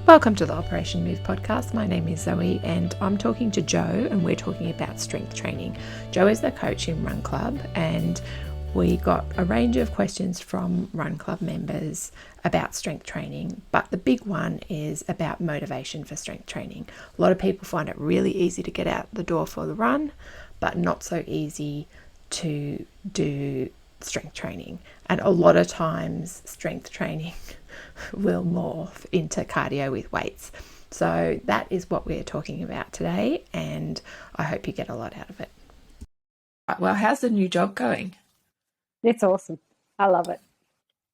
Welcome to the Operation Move podcast. My name is Zoe and I'm talking to Joe, and we're talking about strength training. Joe is the coach in Run Club, and we got a range of questions from Run Club members about strength training, but the big one is about motivation for strength training. A lot of people find it really easy to get out the door for the run, but not so easy to do strength training. And a lot of times strength training will morph into cardio with weights. So that is what we're talking about today, and I hope you get a lot out of it. Well, how's the new job going? It's awesome. I love it.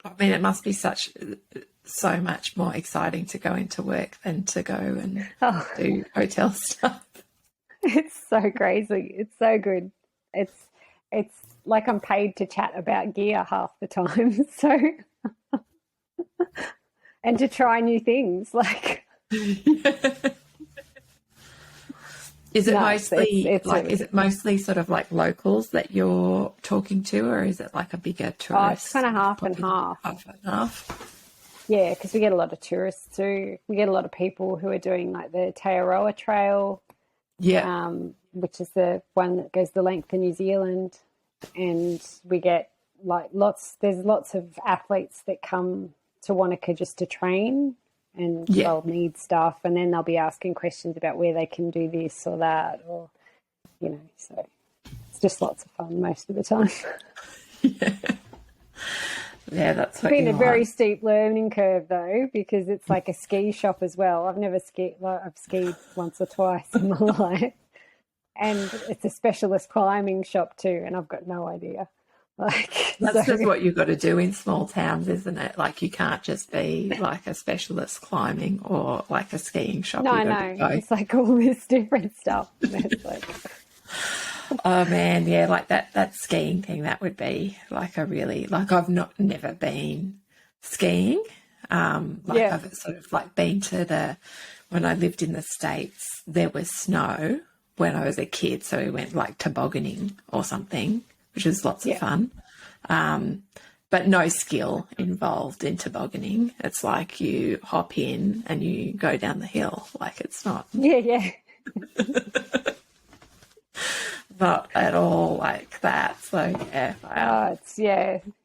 I mean, it must be so much more exciting to go into work than to go and do hotel stuff. It's so crazy. It's so good. It's like I'm paid to chat about gear half the time. So and to try new things, like. Is it mostly sort of like locals that you're talking to, or is it like a bigger tourist? Oh, it's kind of half and half. Half and half. Yeah, because we get a lot of tourists too. We get a lot of people who are doing like the Aotearoa Trail, which is the one that goes the length of New Zealand, and we get like there's lots of athletes that come to Wanaka just to train, and they'll need stuff, and then they'll be asking questions about where they can do this or that, or so it's just lots of fun most of the time. Yeah, that's what it's been a very steep learning curve though, because it's like a ski shop as well. I've never skied. I've skied once or twice in my life, and it's a specialist climbing shop too, and I've got no idea. That's just what you've got to do in small towns, isn't it? Like, you can't just be like a specialist climbing or like a skiing shop. No, it's like all this different stuff. It's like, oh man, yeah, like that skiing thing, that would be like a really, like, I've never been skiing. I've sort of like been to when I lived in the States, there was snow when I was a kid, so we went like tobogganing or something, which is lots of fun. But no skill involved in tobogganing. It's like you hop in and you go down the hill. Like, it's not. Yeah. Not at all like that. So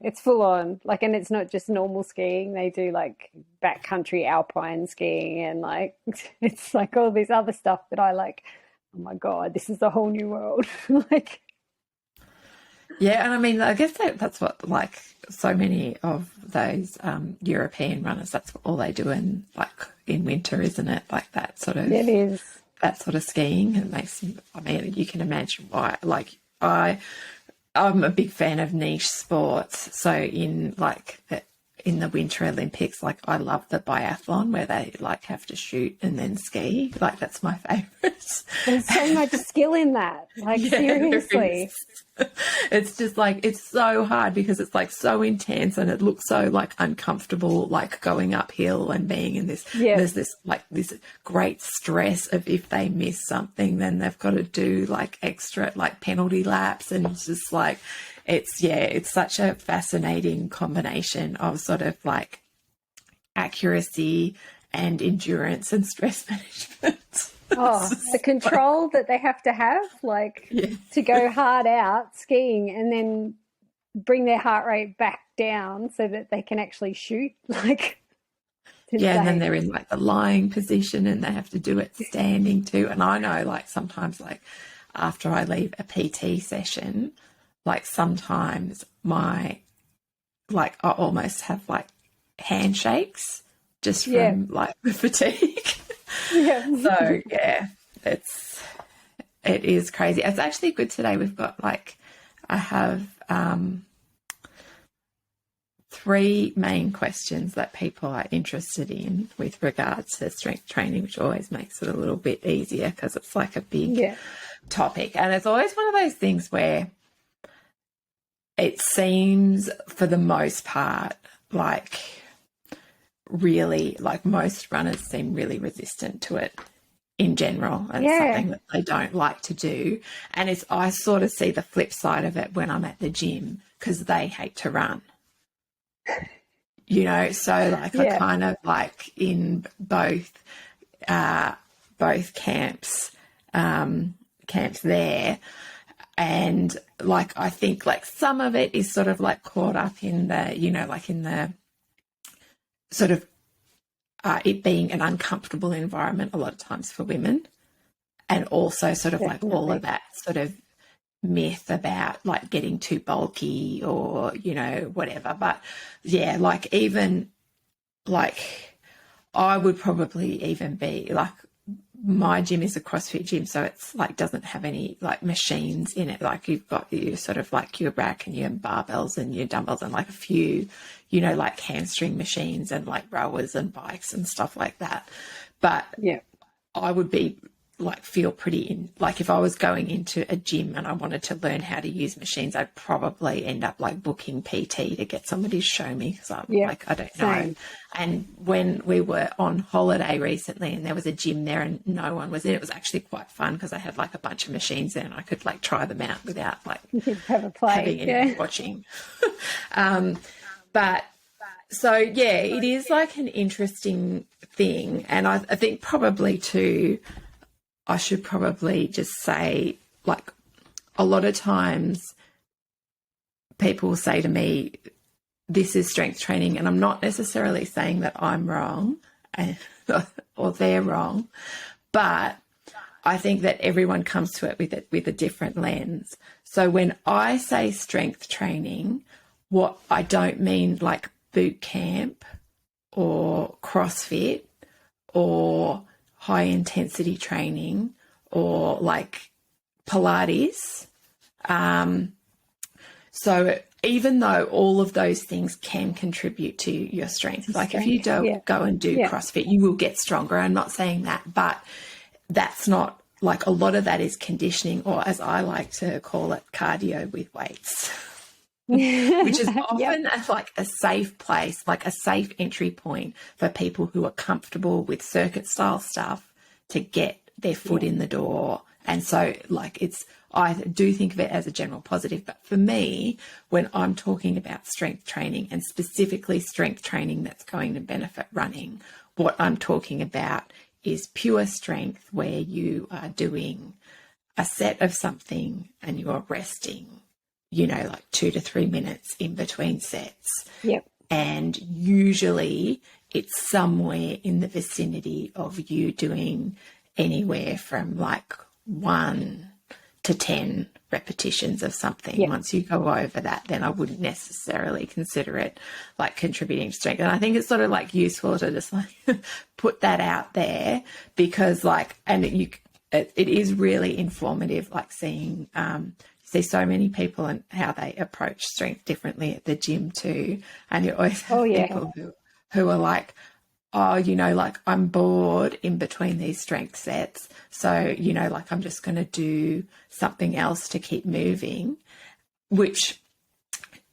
it's full on. Like, and it's not just normal skiing. They do like backcountry alpine skiing, and like it's like all this other stuff that I like. Oh my God, this is a whole new world. Like. Yeah, and I mean, I guess that's what, like, so many of those European runners, that's all they do in winter, isn't it? Like that sort of. It is. That sort of skiing. It makes, I mean, you can imagine why. Like, I'm a big fan of niche sports. So in the Winter Olympics, like, I love the biathlon where they like have to shoot and then ski. Like, that's my favourite. There's so much skill in that. Like, seriously. It's just like, it's so hard because it's like so intense, and it looks so like uncomfortable, like going uphill and being in this. There's this great stress of if they miss something, then they've got to do like extra like penalty laps, and it's just like, it's such a fascinating combination of sort of like accuracy and endurance and stress management. Oh, the control that they have to have, to go hard out skiing and then bring their heart rate back down so that they can actually shoot. And then they're in like the lying position and they have to do it standing too. And I know, like, sometimes, like, after I leave a PT session, like, sometimes I almost have like handshakes just from like the fatigue. So it is crazy. It's actually good today. We've got I have 3 main questions that people are interested in with regards to strength training, which always makes it a little bit easier because it's like a big topic. And it's always one of those things where it seems, for the most part, like, really, like, most runners seem really resistant to it in general, and it's something that they don't like to do. And I sort of see the flip side of it when I'm at the gym, because they hate to run. you know, so like I kind of like in both camps there. And like, I think like some of it is sort of like caught up in the, you know, like in the sort of it being an uncomfortable environment a lot of times for women. And also sort of like all of that sort of myth about like getting too bulky or, you know, whatever. But yeah, like even like I would probably even be like, my gym is a CrossFit gym, so it's like doesn't have any like machines in it. Like you've got your sort of like your rack and your barbells and your dumbbells and like a few, you know, like hamstring machines and like rowers and bikes and stuff like that. But I would be like feel pretty like if I was going into a gym and I wanted to learn how to use machines, I'd probably end up like booking PT to get somebody to show me because I'm like, I don't know. And when we were on holiday recently and there was a gym there and no one was in, it was actually quite fun because I had like a bunch of machines there and I could like try them out without like having anyone watching. But so, yeah, it is like an interesting thing. And I think probably too, I should probably just say, like, a lot of times people say to me, this is strength training, and I'm not necessarily saying that I'm wrong or they're wrong, but I think that everyone comes to it with a different lens. So when I say strength training, what I don't mean like boot camp or CrossFit or high intensity training or like Pilates. So even though all of those things can contribute to your strength, like if you don't go and do CrossFit, you will get stronger. I'm not saying that, but that's not like a lot of that is conditioning, or as I like to call it, cardio with weights. Which is often like a safe place, like a safe entry point for people who are comfortable with circuit style stuff to get their foot in the door. And so like I do think of it as a general positive, but for me, when I'm talking about strength training and specifically strength training that's going to benefit running, what I'm talking about is pure strength where you are doing a set of something and you're resting, you know, like 2 to 3 minutes in between sets. And usually it's somewhere in the vicinity of you doing anywhere from like 1 to 10 repetitions of something. Once you go over that, then I wouldn't necessarily consider it like contributing to strength. And I think it's sort of like useful to just like put that out there because like, and it is really informative, like seeing, see so many people and how they approach strength differently at the gym too. And you always have people who are like, oh, you know, like I'm bored in between these strength sets. So, you know, like I'm just going to do something else to keep moving, which,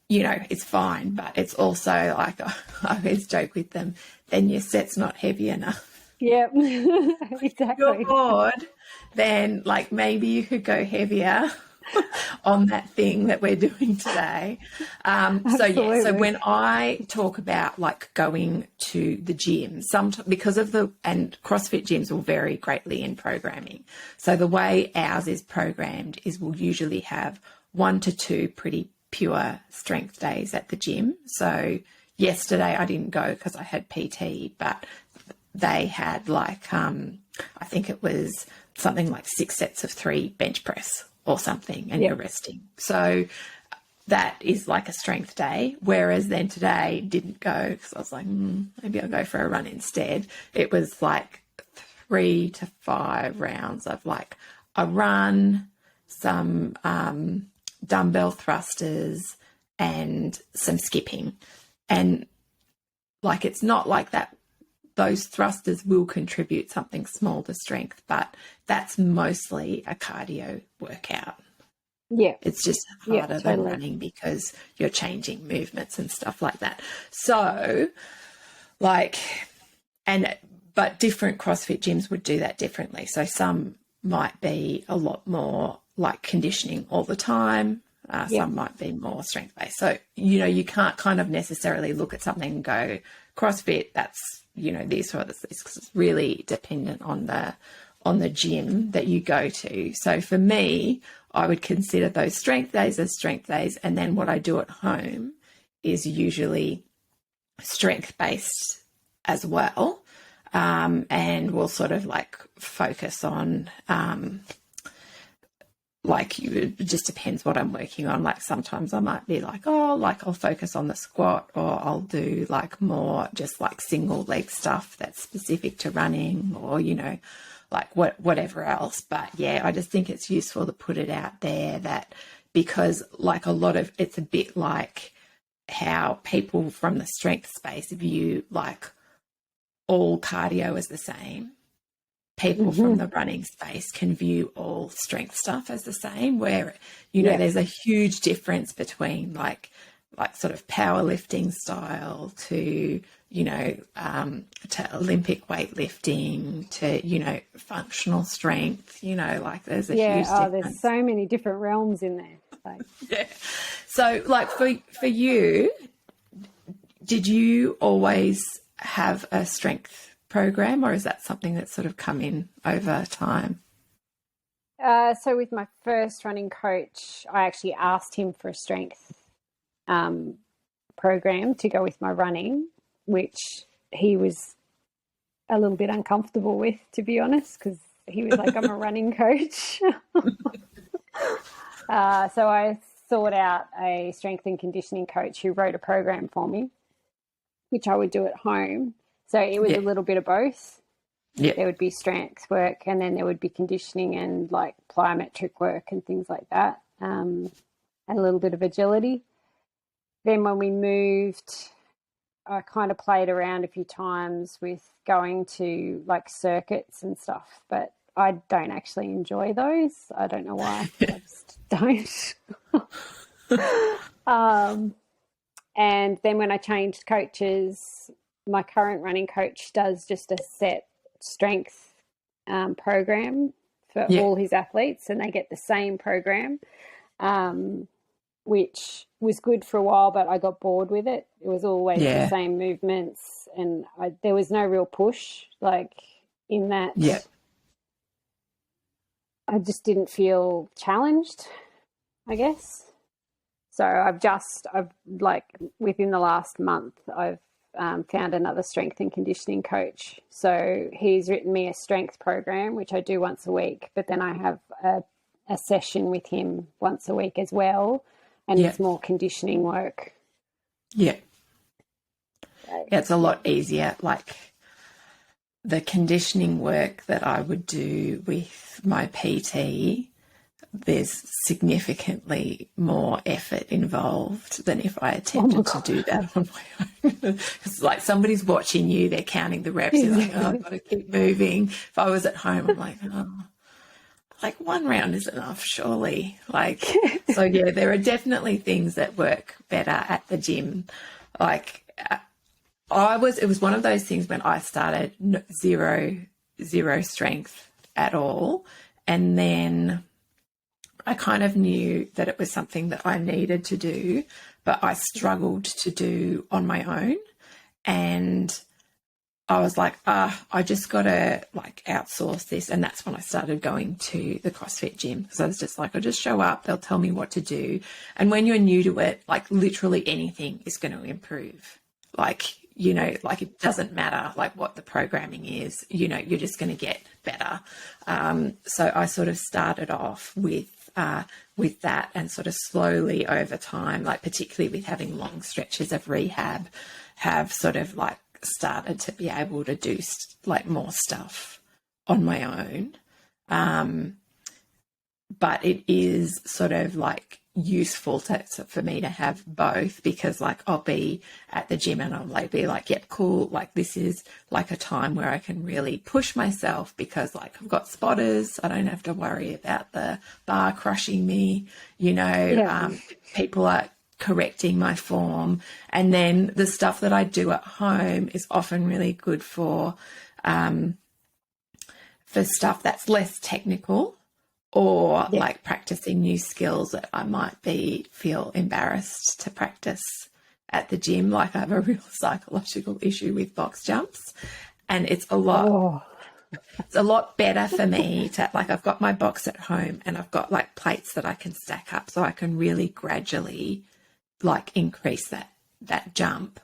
you know, it's fine. But it's also like, I always joke with them, then your set's not heavy enough. Exactly. You're bored, then like maybe you could go heavier on that thing that we're doing today. So when I talk about like going to the gym, because of and CrossFit gyms will vary greatly in programming. So the way ours is programmed is we'll usually have 1 to 2 pretty pure strength days at the gym. So yesterday I didn't go because I had PT, but they had like, I think it was something like 6 sets of 3 bench press or something, and you're resting. So that is like a strength day. Whereas then today didn't go because I was like, maybe I'll go for a run instead. It was like 3 to 5 rounds of like a run, some dumbbell thrusters and some skipping. And like, it's not like that. Those thrusters will contribute something small to strength, but that's mostly a cardio workout. It's just harder than running because you're changing movements and stuff like that. So like, but different CrossFit gyms would do that differently. So some might be a lot more like conditioning all the time. Some might be more strength-based. So, you can't kind of necessarily look at something and go, CrossFit, that's, this or this. It's really dependent on the gym that you go to. So for me, I would consider those strength days as strength days. And then what I do at home is usually strength-based as well. And we'll sort of focus on, it just depends what I'm working on. Sometimes I might be I'll focus on the squat, or I'll do more just single leg stuff that's specific to running, or, whatever else. But yeah, I just think it's useful to put it out there that, because it's a bit like how people from the strength space view all cardio as the same. People from the running space can view all strength stuff as the same, where, there's a huge difference between sort of powerlifting style to, to Olympic weightlifting to, functional strength, there's a huge difference. There's so many different realms in there. Yeah. So for you, did you always have a strength program, or is that something that's sort of come in over time? So with my first running coach, I actually asked him for a strength program to go with my running, which he was a little bit uncomfortable with, to be honest, because he was like, I'm a running coach. So I sought out a strength and conditioning coach who wrote a program for me, which I would do at home. So it was a little bit of both. Yeah. There would be strength work, and then there would be conditioning and plyometric work and things like that, and a little bit of agility. Then when we moved, I kind of played around a few times with going to circuits and stuff, but I don't actually enjoy those. I don't know why. I just don't. And then when I changed coaches, my current running coach does just a set strength program for all his athletes, and they get the same program, which was good for a while, but I got bored with it. It was always the same movements, and there was no real push in that. Yeah. I just didn't feel challenged, I guess. So I've within the last month, I've found another strength and conditioning coach. So he's written me a strength program, which I do once a week, but then I have a session with him once a week as well, and it's more conditioning work. Yeah. Yeah, it's a lot easier. The conditioning work that I would do with my PT, there's significantly more effort involved than if I attempted to do that on my own. It's somebody's watching you, they're counting the reps, you're I've got to keep moving. If I was at home, I'm one round is enough, surely. So yeah, there are definitely things that work better at the gym. It was one of those things when I started, zero strength at all. And then I kind of knew that it was something that I needed to do, but I struggled to do on my own. And I was I just got to outsource this. And that's when I started going to the CrossFit gym, because I was just I'll just show up, they'll tell me what to do. And when you're new to it, literally anything is going to improve. It doesn't matter what the programming is, you're just going to get better. So I sort of started off with that, and sort of slowly over time, particularly with having long stretches of rehab, have sort of started to be able to do more stuff on my own. But it is sort of useful for me to have both, because I'll be at the gym and I'll be yep, cool, this is a time where I can really push myself, because I've got spotters, I don't have to worry about the bar crushing me, people are correcting my form. And then the stuff that I do at home is often really good for stuff that's less technical, or like practicing new skills that I might feel embarrassed to practice at the gym. Like I have a real psychological issue with box jumps, and it's a lot better for me to, like, I've got my box at home and I've got like plates that I can stack up so I can really gradually like increase that jump,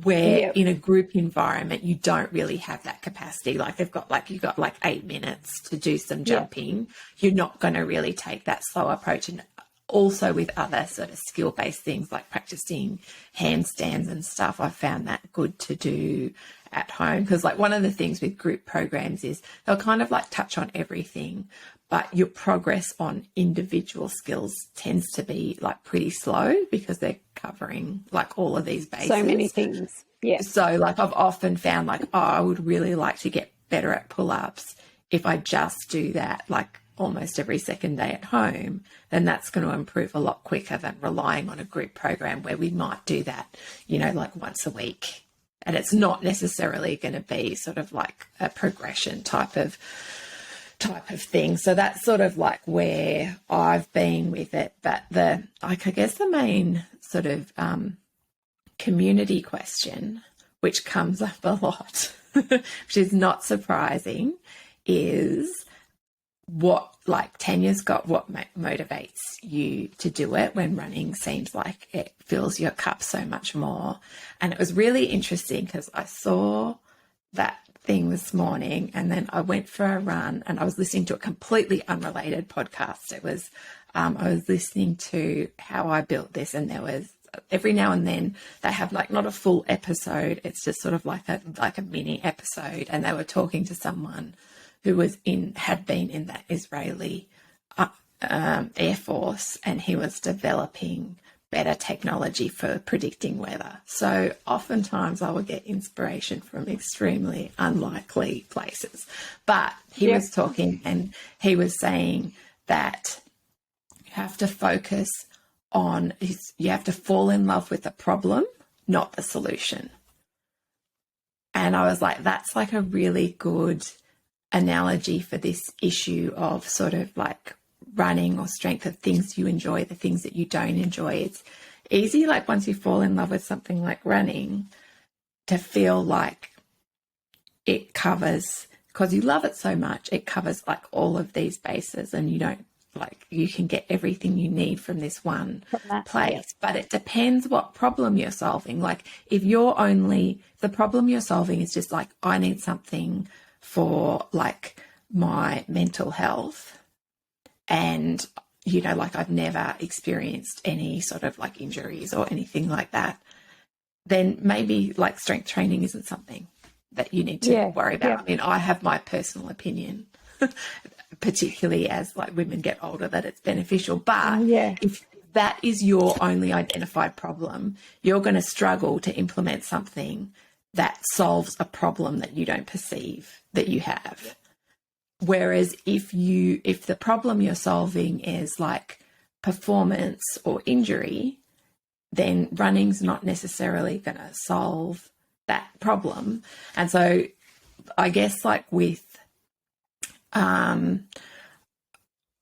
where in a group environment you don't really have that capacity. Like you've got like 8 minutes to do some jumping. You're not going to really take that slow approach. And also with other sort of skill-based things like practicing handstands and stuff, I found that good to do at home, because like one of the things with group programs is they'll kind of like touch on everything, but your progress on individual skills tends to be like pretty slow because they're covering like all of these bases. So many things. Yeah. So like I've often found like, oh, I would really like to get better at pull-ups. If I just do that like almost every second day at home, then that's going to improve a lot quicker than relying on a group program where we might do that, you know, like once a week. And it's not necessarily going to be sort of like a progression type of thing. So that's sort of like where I've been with it. But I guess the main sort of community question, which comes up a lot, which is not surprising, is what, like Tanya's got, what motivates you to do it when running seems like it fills your cup so much more. And it was really interesting because I saw that thing this morning and then I went for a run and I was listening to a completely unrelated podcast. It was, I was listening to How I Built This, and there was, every now and then they have like not a full episode, it's just sort of like a mini episode, and they were talking to someone who had been in the Israeli Air Force, and he was developing better technology for predicting weather. So oftentimes I would get inspiration from extremely unlikely places. But he was talking and he was saying that you have to focus on, you have to fall in love with the problem, not the solution. And I was like, that's like a really good analogy for this issue of sort of like running or strength, of things you enjoy, the things that you don't enjoy. It's easy, like once you fall in love with something like running, to feel like it covers, because you love it so much, it covers like all of these bases, and you don't, like, you can get everything you need from this one place. But it depends what problem you're solving. Like if the problem you're solving is just like, I need something for like my mental health, and you know, like I've never experienced any sort of like injuries or anything like that, then maybe like strength training isn't something that you need to worry about. I mean, I have my personal opinion, particularly as like women get older, that it's beneficial. But if that is your only identified problem, you're going to struggle to implement something that solves a problem that you don't perceive that you have. Whereas if the problem you're solving is like performance or injury, then running's not necessarily going to solve that problem. And so I guess like with, and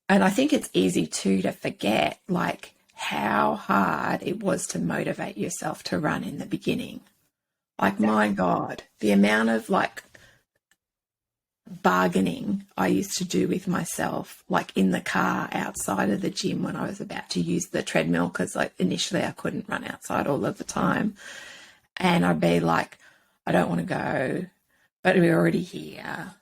I think it's easy too to forget like how hard it was to motivate yourself to run in the beginning. Like, my God, the amount of like bargaining I used to do with myself, like in the car outside of the gym when I was about to use the treadmill, because like initially I couldn't run outside all of the time, and I'd be like, I don't want to go, but we're already here,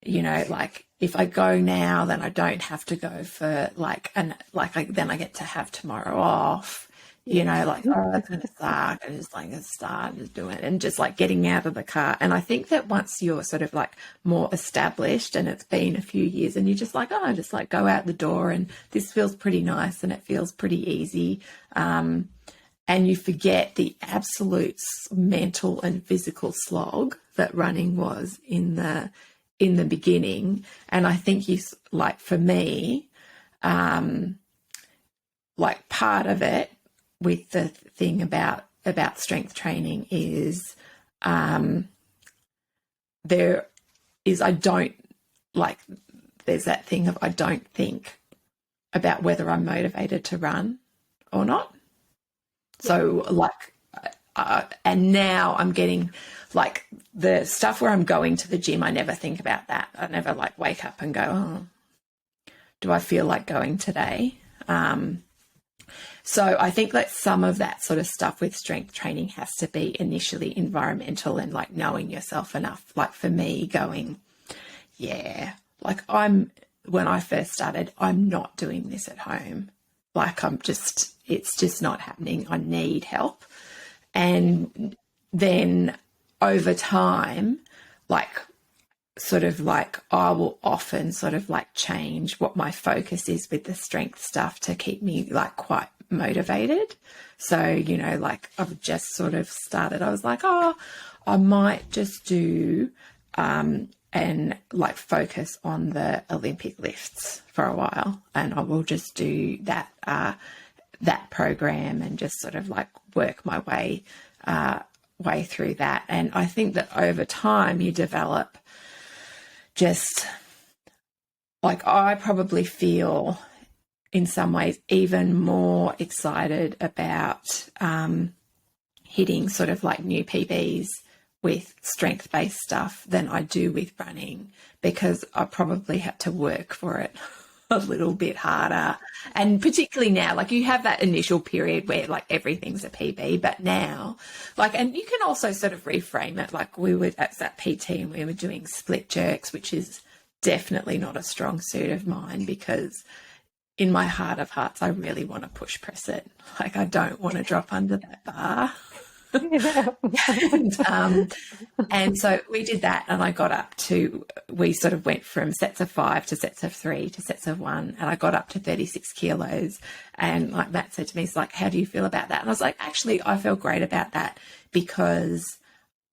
you know, like if I go now then I don't have to go for then I get to have tomorrow off. You know, like, oh, that's going to suck. I just like start and just do it, and just like getting out of the car. And I think that once you're sort of like more established and it's been a few years and you're just like, oh, just like go out the door and this feels pretty nice and it feels pretty easy. And you forget the absolute mental and physical slog that running was in the beginning. And I think like for me, like part of it, with the thing about strength training is I don't like there's that thing of I don't think about whether I'm motivated to run or not. So like, and now I'm getting like the stuff where I'm going to the gym, I never think about that. I never like wake up and go, oh, do I feel like going today? So I think that some of that sort of stuff with strength training has to be initially environmental and like knowing yourself enough. Like for me going, yeah, like when I first started, I'm not doing this at home. Like it's just not happening. I need help. And then over time, like sort of like I will often sort of like change what my focus is with the strength stuff to keep me like quite motivated. So, you know, like I've just sort of started, I was like, oh, I might just do and like focus on the Olympic lifts for a while, and I will just do that program and just sort of like work my way through that. And I think that over time you develop just like, I probably feel in some ways even more excited about hitting sort of like new PBs with strength-based stuff than I do with running, because I probably had to work for it a little bit harder. And particularly now, like you have that initial period where like everything's a PB, but now like, and you can also sort of reframe it. Like we were at that PT and we were doing split jerks, which is definitely not a strong suit of mine, because in my heart of hearts, I really want to push press it. Like I don't want to drop under that bar. And so we did that, and I got up to, we sort of went from sets of 5 to sets of 3 to sets of 1, and I got up to 36 kilos. And like Matt said to me, he's like, how do you feel about that? And I was like, actually, I feel great about that, because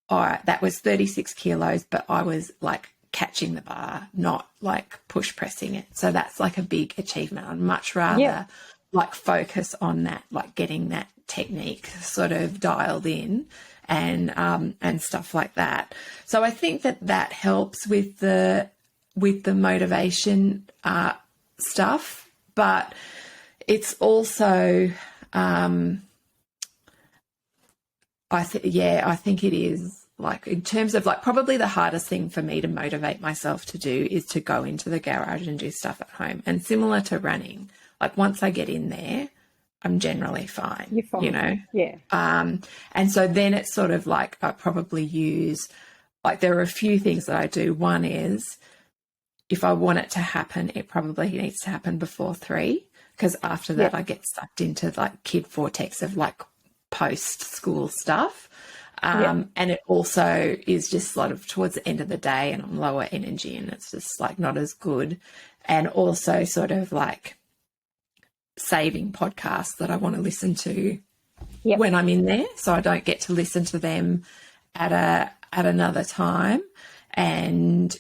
that was 36 kilos, but I was like catching the bar, not like push pressing it. So that's like a big achievement. I'd much rather like focus on that, like getting that technique sort of dialed in and stuff like that. So I think that helps with the motivation stuff, but it's also I think it is like, in terms of like, probably the hardest thing for me to motivate myself to do is to go into the garage and do stuff at home. And similar to running, like once I get in there, I'm generally fine. You're fine. You know? Yeah. And so then it's sort of like, I probably use, like there are a few things that I do. One is, if I want it to happen, it probably needs to happen before 3, because after that I get sucked into like kid vortex of like post-school stuff. And it also is just sort of towards the end of the day and I'm lower energy and it's just like not as good. And also sort of like saving podcasts that I want to listen to when I'm in there, so I don't get to listen to them at another time. And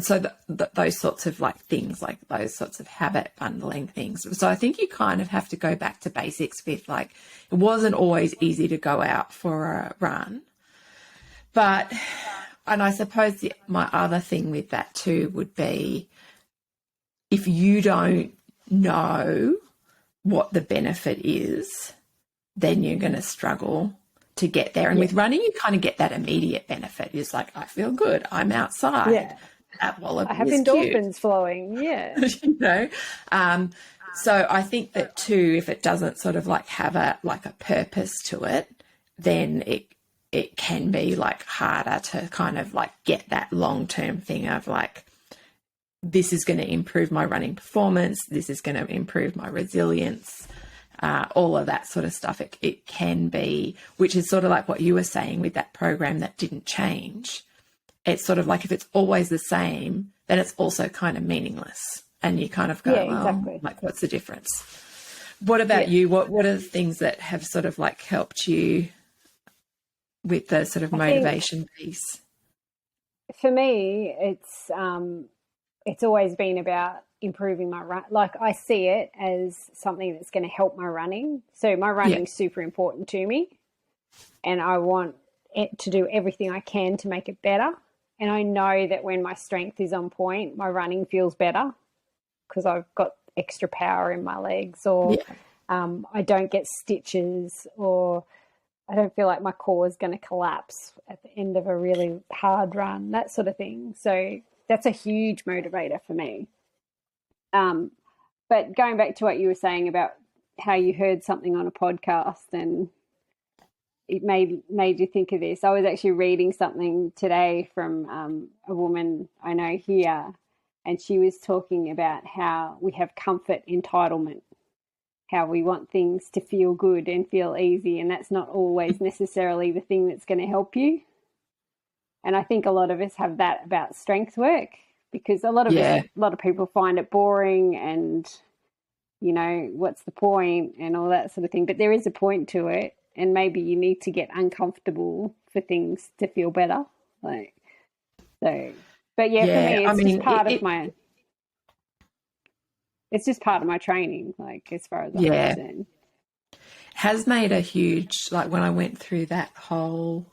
so those sorts of like things, like those sorts of habit bundling things. So I think you kind of have to go back to basics with, like, it wasn't always easy to go out for a run, and I suppose my other thing with that too would be, if you don't know what the benefit is, then you're going to struggle to get there. And with running, you kind of get that immediate benefit. It's like, I feel good, I'm outside. Yeah. That wallaby I have is endorphins cute. flowing. Yeah. You know? So I think that too, if it doesn't sort of like have a purpose to it, then it can be like harder to kind of like get that long-term thing of like, this is going to improve my running performance, this is going to improve my resilience, all of that sort of stuff. It can be, which is sort of like what you were saying with that program that didn't change. It's sort of like, if it's always the same, then it's also kind of meaningless. And you kind of go, exactly. like, what's the difference? What about you? What are the things that have sort of like helped you with the sort of motivation piece? For me, it's always been about improving my run. Like, I see it as something that's going to help my running. So my running's super important to me, and I want it to do everything I can to make it better. And I know that when my strength is on point, my running feels better because I've got extra power in my legs, or I don't get stitches, or I don't feel like my core is going to collapse at the end of a really hard run, that sort of thing. So that's a huge motivator for me. But going back to what you were saying about how you heard something on a podcast and it made you think of this. I was actually reading something today from a woman I know here, and she was talking about how we have comfort entitlement, how we want things to feel good and feel easy, and that's not always necessarily the thing that's going to help you. And I think a lot of us have that about strength work, because a lot of people find it boring and, you know, what's the point and all that sort of thing. But there is a point to it. And maybe you need to get uncomfortable for things to feel better. But for me, it's just part of my. It's just part of my training, like as far as I'm concerned. Has made a huge, like when I went through that whole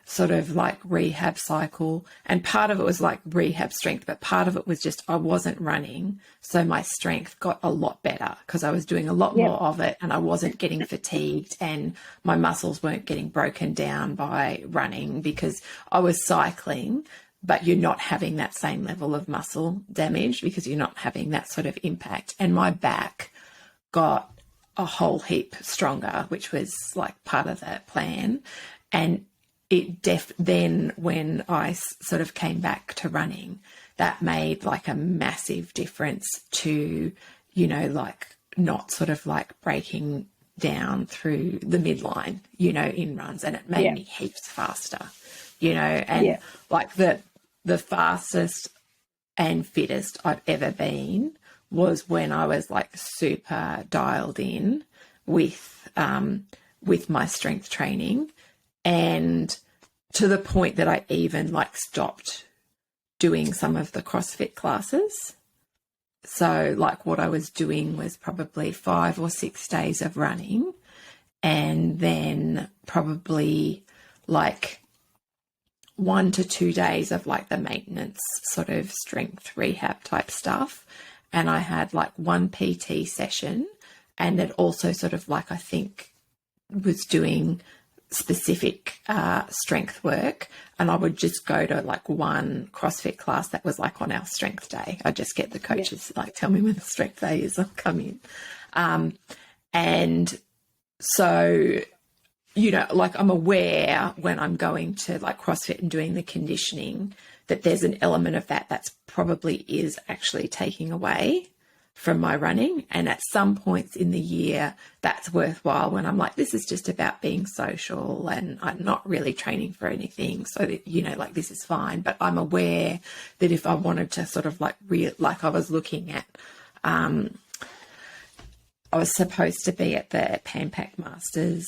sort of like rehab cycle, and part of it was like rehab strength, but part of it was just I wasn't running, so my strength got a lot better because I was doing a lot more of it, and I wasn't getting fatigued, and my muscles weren't getting broken down by running because I was cycling, but you're not having that same level of muscle damage because you're not having that sort of impact. And my back got a whole heap stronger, which was like part of that plan. And it then when I sort of came back to running, that made like a massive difference to, you know, like not sort of like breaking down through the midline, you know, in runs, and it made me heaps faster, you know, and like the fastest and fittest I've ever been was when I was like super dialed in with my strength training, and to the point that I even like stopped doing some of the CrossFit classes. So like what I was doing was probably 5 or 6 days of running, and then probably like 1 to 2 days of like the maintenance sort of strength rehab type stuff. And I had like 1 PT session, and it also sort of like I think was doing specific strength work, and I would just go to like 1 CrossFit class that was like on our strength day. I just get the coaches like tell me when the strength day is, I'll come in. And so, you know, like I'm aware when I'm going to like CrossFit and doing the conditioning that there's an element of that that's probably is actually taking away from my running. And at some points in the year, that's worthwhile when I'm like, this is just about being social and I'm not really training for anything. So that, you know, like this is fine. But I'm aware that if I wanted to sort of like like I was looking at, I was supposed to be at the Pan Pac Masters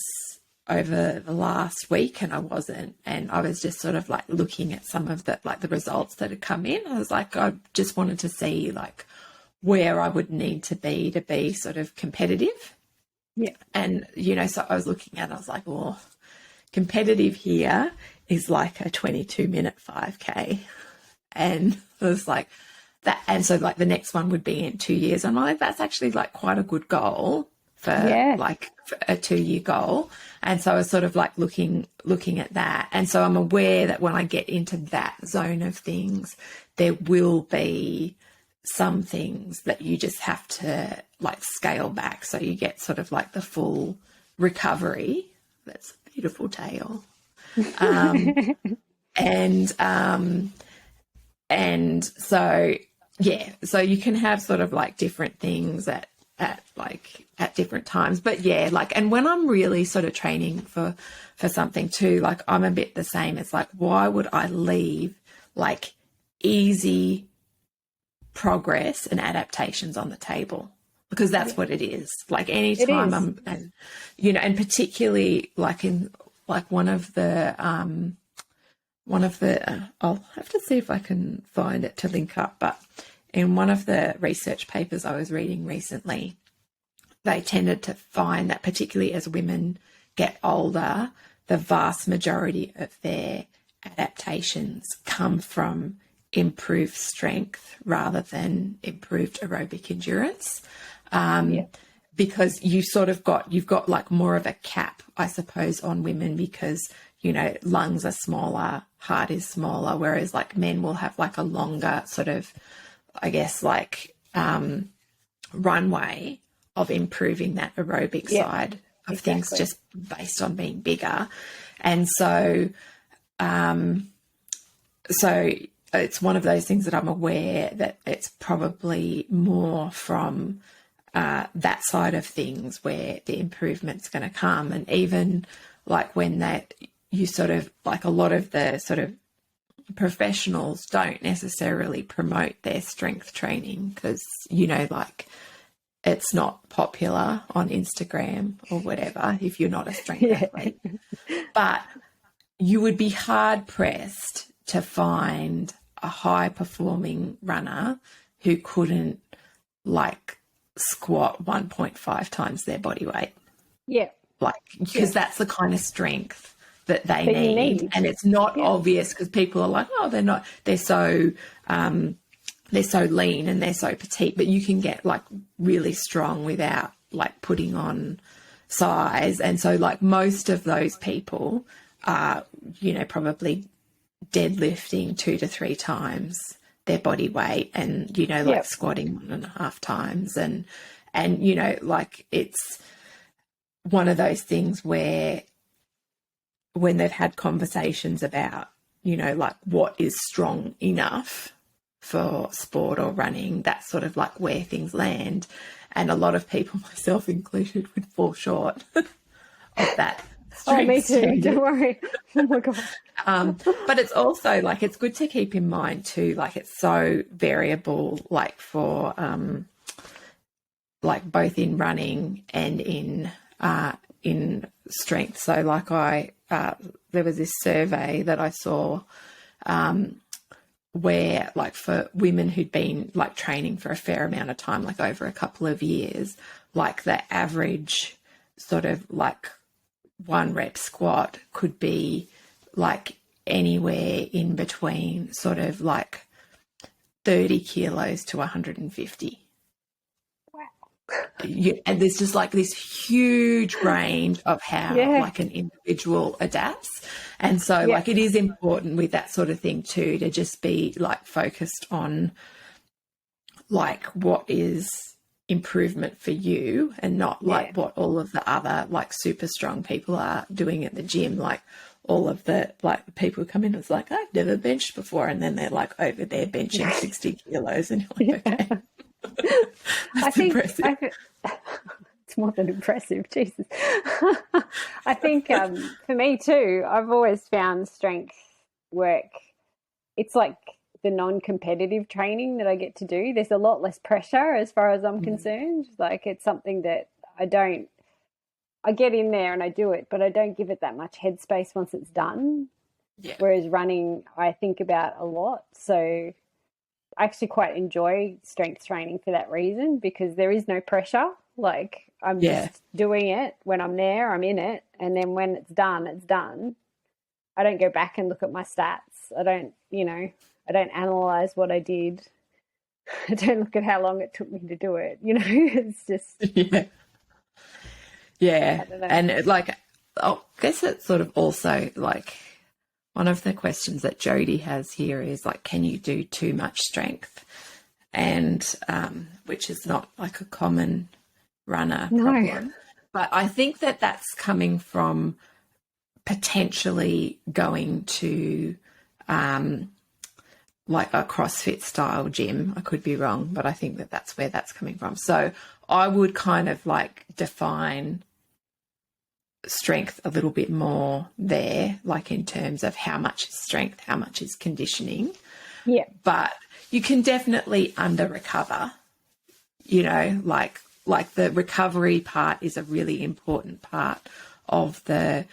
over the last week and I wasn't, and I was just sort of like looking at some of the like the results that had come in. I was like, I just wanted to see like where I would need to be sort of competitive. And you know, so I was looking at it, I was like, well, competitive here is like a 22-minute 5K, and I was like that, and so like the next one would be in 2 years. I'm like, that's actually like quite a good goal for like for a 2-year goal. And so I was sort of like looking at that. And so I'm aware that when I get into that zone of things, there will be some things that you just have to like scale back. So you get sort of like the full recovery. That's a beautiful tail. And so, yeah, so you can have sort of like different things at different times. But yeah, like, and when I'm really sort of training for something too, like I'm a bit the same. It's like, why would I leave like easy progress and adaptations on the table? Because that's what it is. Like anytime and you know, and particularly like in like one of the I'll have to see if I can find it to link up, but in one of the research papers I was reading recently, they tended to find that particularly as women get older, the vast majority of their adaptations come from improved strength rather than improved aerobic endurance. Because you've got like more of a cap, I suppose, on women because, you know, lungs are smaller, heart is smaller, whereas like men will have like a longer sort of, I guess, like runway of improving that aerobic side of things just based on being bigger. And so, so it's one of those things that I'm aware that it's probably more from that side of things where the improvement's going to come. And even like when that you sort of like a lot of the sort of professionals don't necessarily promote their strength training because, you know, like it's not popular on Instagram or whatever if you're not a strength athlete. But you would be hard pressed to find a high performing runner who couldn't like squat 1.5 times their body weight. Yeah. Like, because that's the kind of strength that they need. And it's not obvious because people are like, oh, they're so lean and they're so petite, but you can get like really strong without like putting on size. And so like most of those people are, you know, probably deadlifting 2 to 3 times their body weight and, you know, like squatting 1.5 times. And, you know, like it's one of those things where when they've had conversations about, you know, like what is strong enough for sport or running, that's sort of like where things land. And a lot of people, myself included, would fall short of that. Oh, me too. Standard. Don't worry. Oh my God. But it's also like, it's good to keep in mind too, like it's so variable, like for, like both in running and in strength. So like there was this survey that I saw, where like for women who'd been like training for a fair amount of time, like over a couple of years, like the average sort of like 1 rep squat could be like anywhere in between sort of like 30 kilos to 150. And there's just like this huge range of how like an individual adapts. And so like it is important with that sort of thing too, to just be like focused on like what is improvement for you and not like what all of the other like super strong people are doing at the gym. Like all of the like people who come in, it's like, I've never benched before, and then they're like over there benching 60 kilos and you're like, okay. That's impressive. It's more than impressive, Jesus. I think for me too, I've always found strength work, it's like the non-competitive training that I get to do. There's a lot less pressure as far as I'm concerned. Like it's something that I get in there and I do it, but I don't give it that much headspace once it's done. Yeah. Whereas running, I think about a lot. So I actually quite enjoy strength training for that reason, because there is no pressure. Like I'm just doing it. When I'm there, I'm in it. And then when it's done, it's done. I don't go back and look at my stats. I don't analyze what I did. I don't look at how long it took me to do it. You know, it's just. Yeah. And like, I guess it's sort of also like one of the questions that Jody has here is like, can you do too much strength? And which is not like a common runner problem. But I think that that's coming from potentially going to like a CrossFit style gym. I could be wrong, but I think that that's where that's coming from. So I would kind of like define strength a little bit more there, like in terms of how much is strength, how much is conditioning. Yeah. But you can definitely under recover, you know, like the recovery part is a really important part of the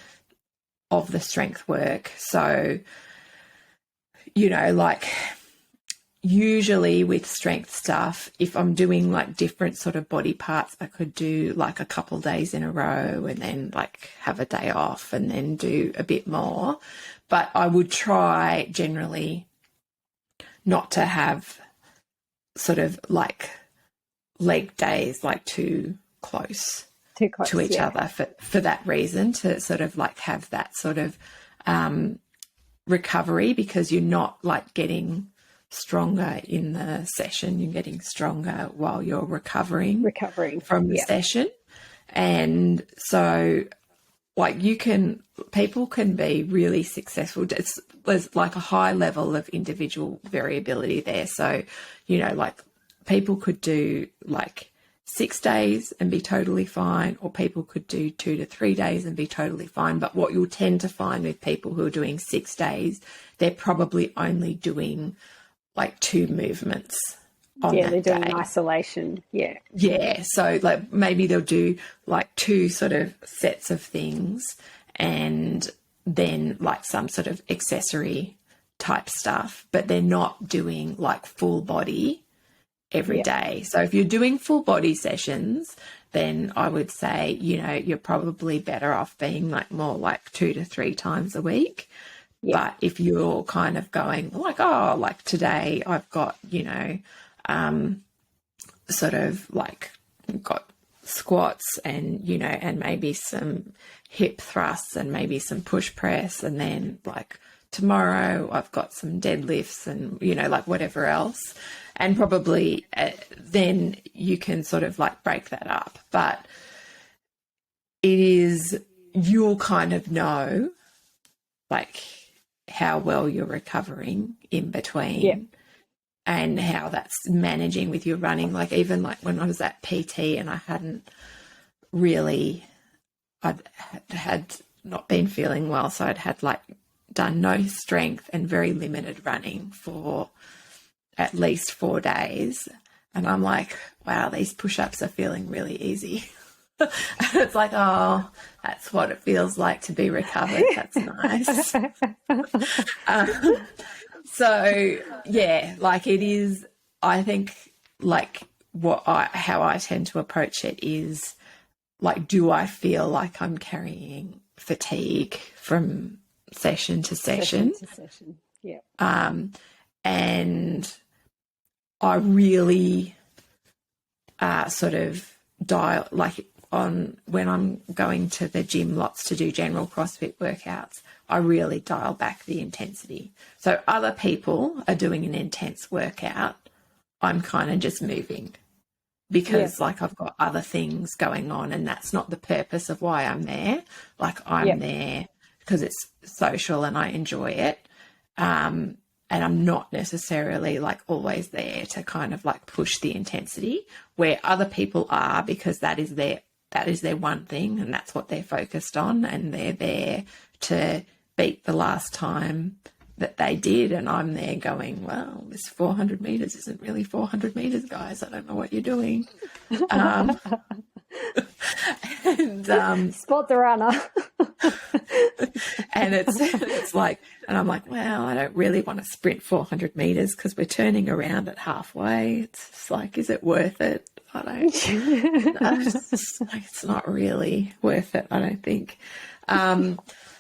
strength work. So, you know, like usually with strength stuff, if I'm doing like different sort of body parts, I could do like a couple days in a row and then like have a day off and then do a bit more. but I would try generally not to have sort of like leg days like too close to each other for that reason, to sort of like have that sort of recovery, because you're not like getting stronger in the session, you're getting stronger while you're recovering from the session. And so like people can be really successful. There's like a high level of individual variability there. So, you know, like people could do like 6 days and be totally fine, or people could do 2 to 3 days and be totally fine. But what you'll tend to find with people who are doing 6 days, they're probably only doing like 2 movements on that day. They're doing isolation. Yeah. So like maybe they'll do like 2 sort of sets of things, and then like some sort of accessory type stuff, but they're not doing like full body every day. So if you're doing full body sessions, then I would say, you know, you're probably better off being like more like 2 to 3 times a week. But if you're kind of going like, oh, like today I've got, you know, sort of like got squats and, you know, and maybe some hip thrusts and maybe some push press, and then like tomorrow I've got some deadlifts and, you know, like whatever else. And probably then you can sort of like break that up. But you'll kind of know like how well you're recovering in between and how that's managing with your running. Like even like when I was at PT and I hadn't really, I'd had not been feeling well. So I'd had like done no strength and very limited running for at least 4 days. And I'm like, wow, these push-ups are feeling really easy. And it's like, oh, that's what it feels like to be recovered. That's nice. So yeah, like it is, I think like how I tend to approach it is like, do I feel like I'm carrying fatigue from session to session? Yeah. And I really sort of dial, like on when I'm going to the gym lots to do general CrossFit workouts, I really dial back the intensity. So other people are doing an intense workout, I'm kind of just moving because like I've got other things going on, and that's not the purpose of why I'm there. Like I'm there because it's social and I enjoy it. And I'm not necessarily like always there to kind of like push the intensity, where other people are, because that is their one thing and that's what they're focused on, and they're there to beat the last time that they did. And I'm there going, well, this 400 meters isn't really 400 meters, guys. I don't know what you're doing. And spot the runner. And it's like, and I'm like, well, I don't really want to sprint 400 meters because we're turning around at halfway. It's just like, is it worth it? I don't. It's not really worth it, I don't think.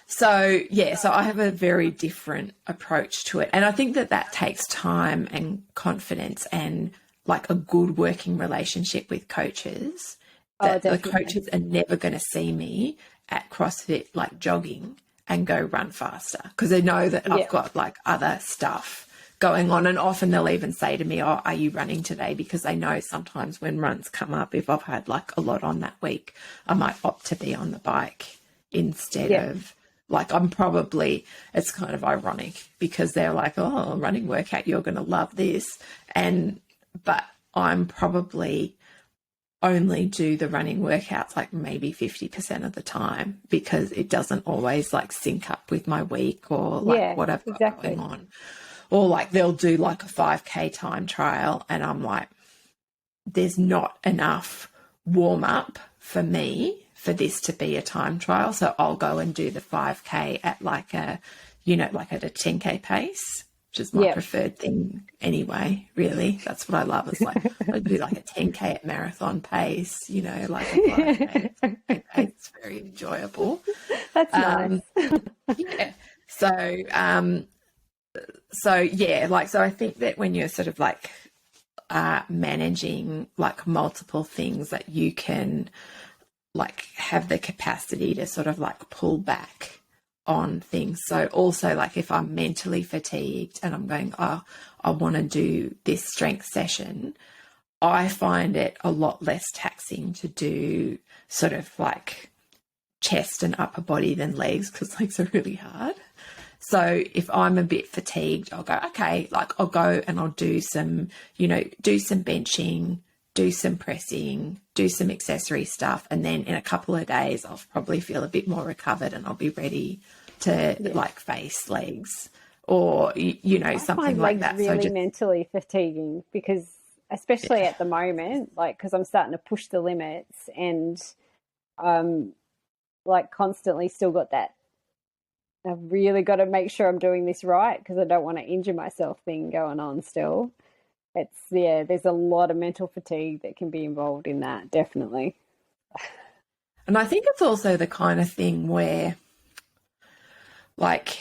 So I have a very different approach to it, and I think that takes time and confidence and like a good working relationship with coaches. That the coaches are never going to see me at CrossFit like jogging and go run faster, because they know that I've got like other stuff going on. And often they'll even say to me, oh, are you running today? Because they know sometimes when runs come up, if I've had like a lot on that week, I might opt to be on the bike instead of like, it's kind of ironic because they're like, oh, running workout, you're going to love this. But I'm probably only do the running workouts like maybe 50% of the time, because it doesn't always like sync up with my week or like what I've got going on. Or like they'll do like a 5K time trial and I'm like, there's not enough warm up for me for this to be a time trial. So I'll go and do the 5K at like a, like at a 10K pace, which is my preferred thing anyway, really. That's what I love. It's like, I do like a 10K at marathon pace, like a 5K at 10K pace. It's very enjoyable. That's nice. So, so yeah, like, so I think that when you're sort of like managing like multiple things, that you can like have the capacity to sort of like pull back on things. So also, like, if I'm mentally fatigued and I'm going, oh, I want to do this strength session, I find it a lot less taxing to do sort of like chest and upper body than legs, because legs are really hard. So if I'm a bit fatigued, I'll go, okay, like I'll go and I'll do some, you know, do some benching, do some pressing, do some accessory stuff. And then in a couple of days, I'll probably feel a bit more recovered and I'll be ready to like face legs, or, you know, something like that. Really, so just mentally fatiguing, because especially at the moment, like, because I'm starting to push the limits, and like constantly still got that, I've really got to make sure I'm doing this right because I don't want to injure myself thing going on still. It's, yeah, there's a lot of mental fatigue that can be involved in that, definitely. And I think it's also the kind of thing where, like,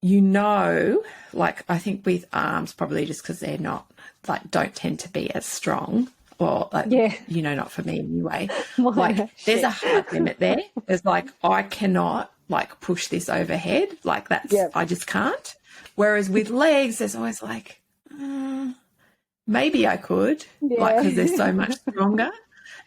you know, like, I think with arms, probably just because they're not, like, don't tend to be as strong, or, like, you know, not for me anyway. Like, there's a hard limit there. There's like, I cannot, like, push this overhead. Like, that's, I just can't. Whereas with legs, there's always like, maybe I could, like, because they're so much stronger.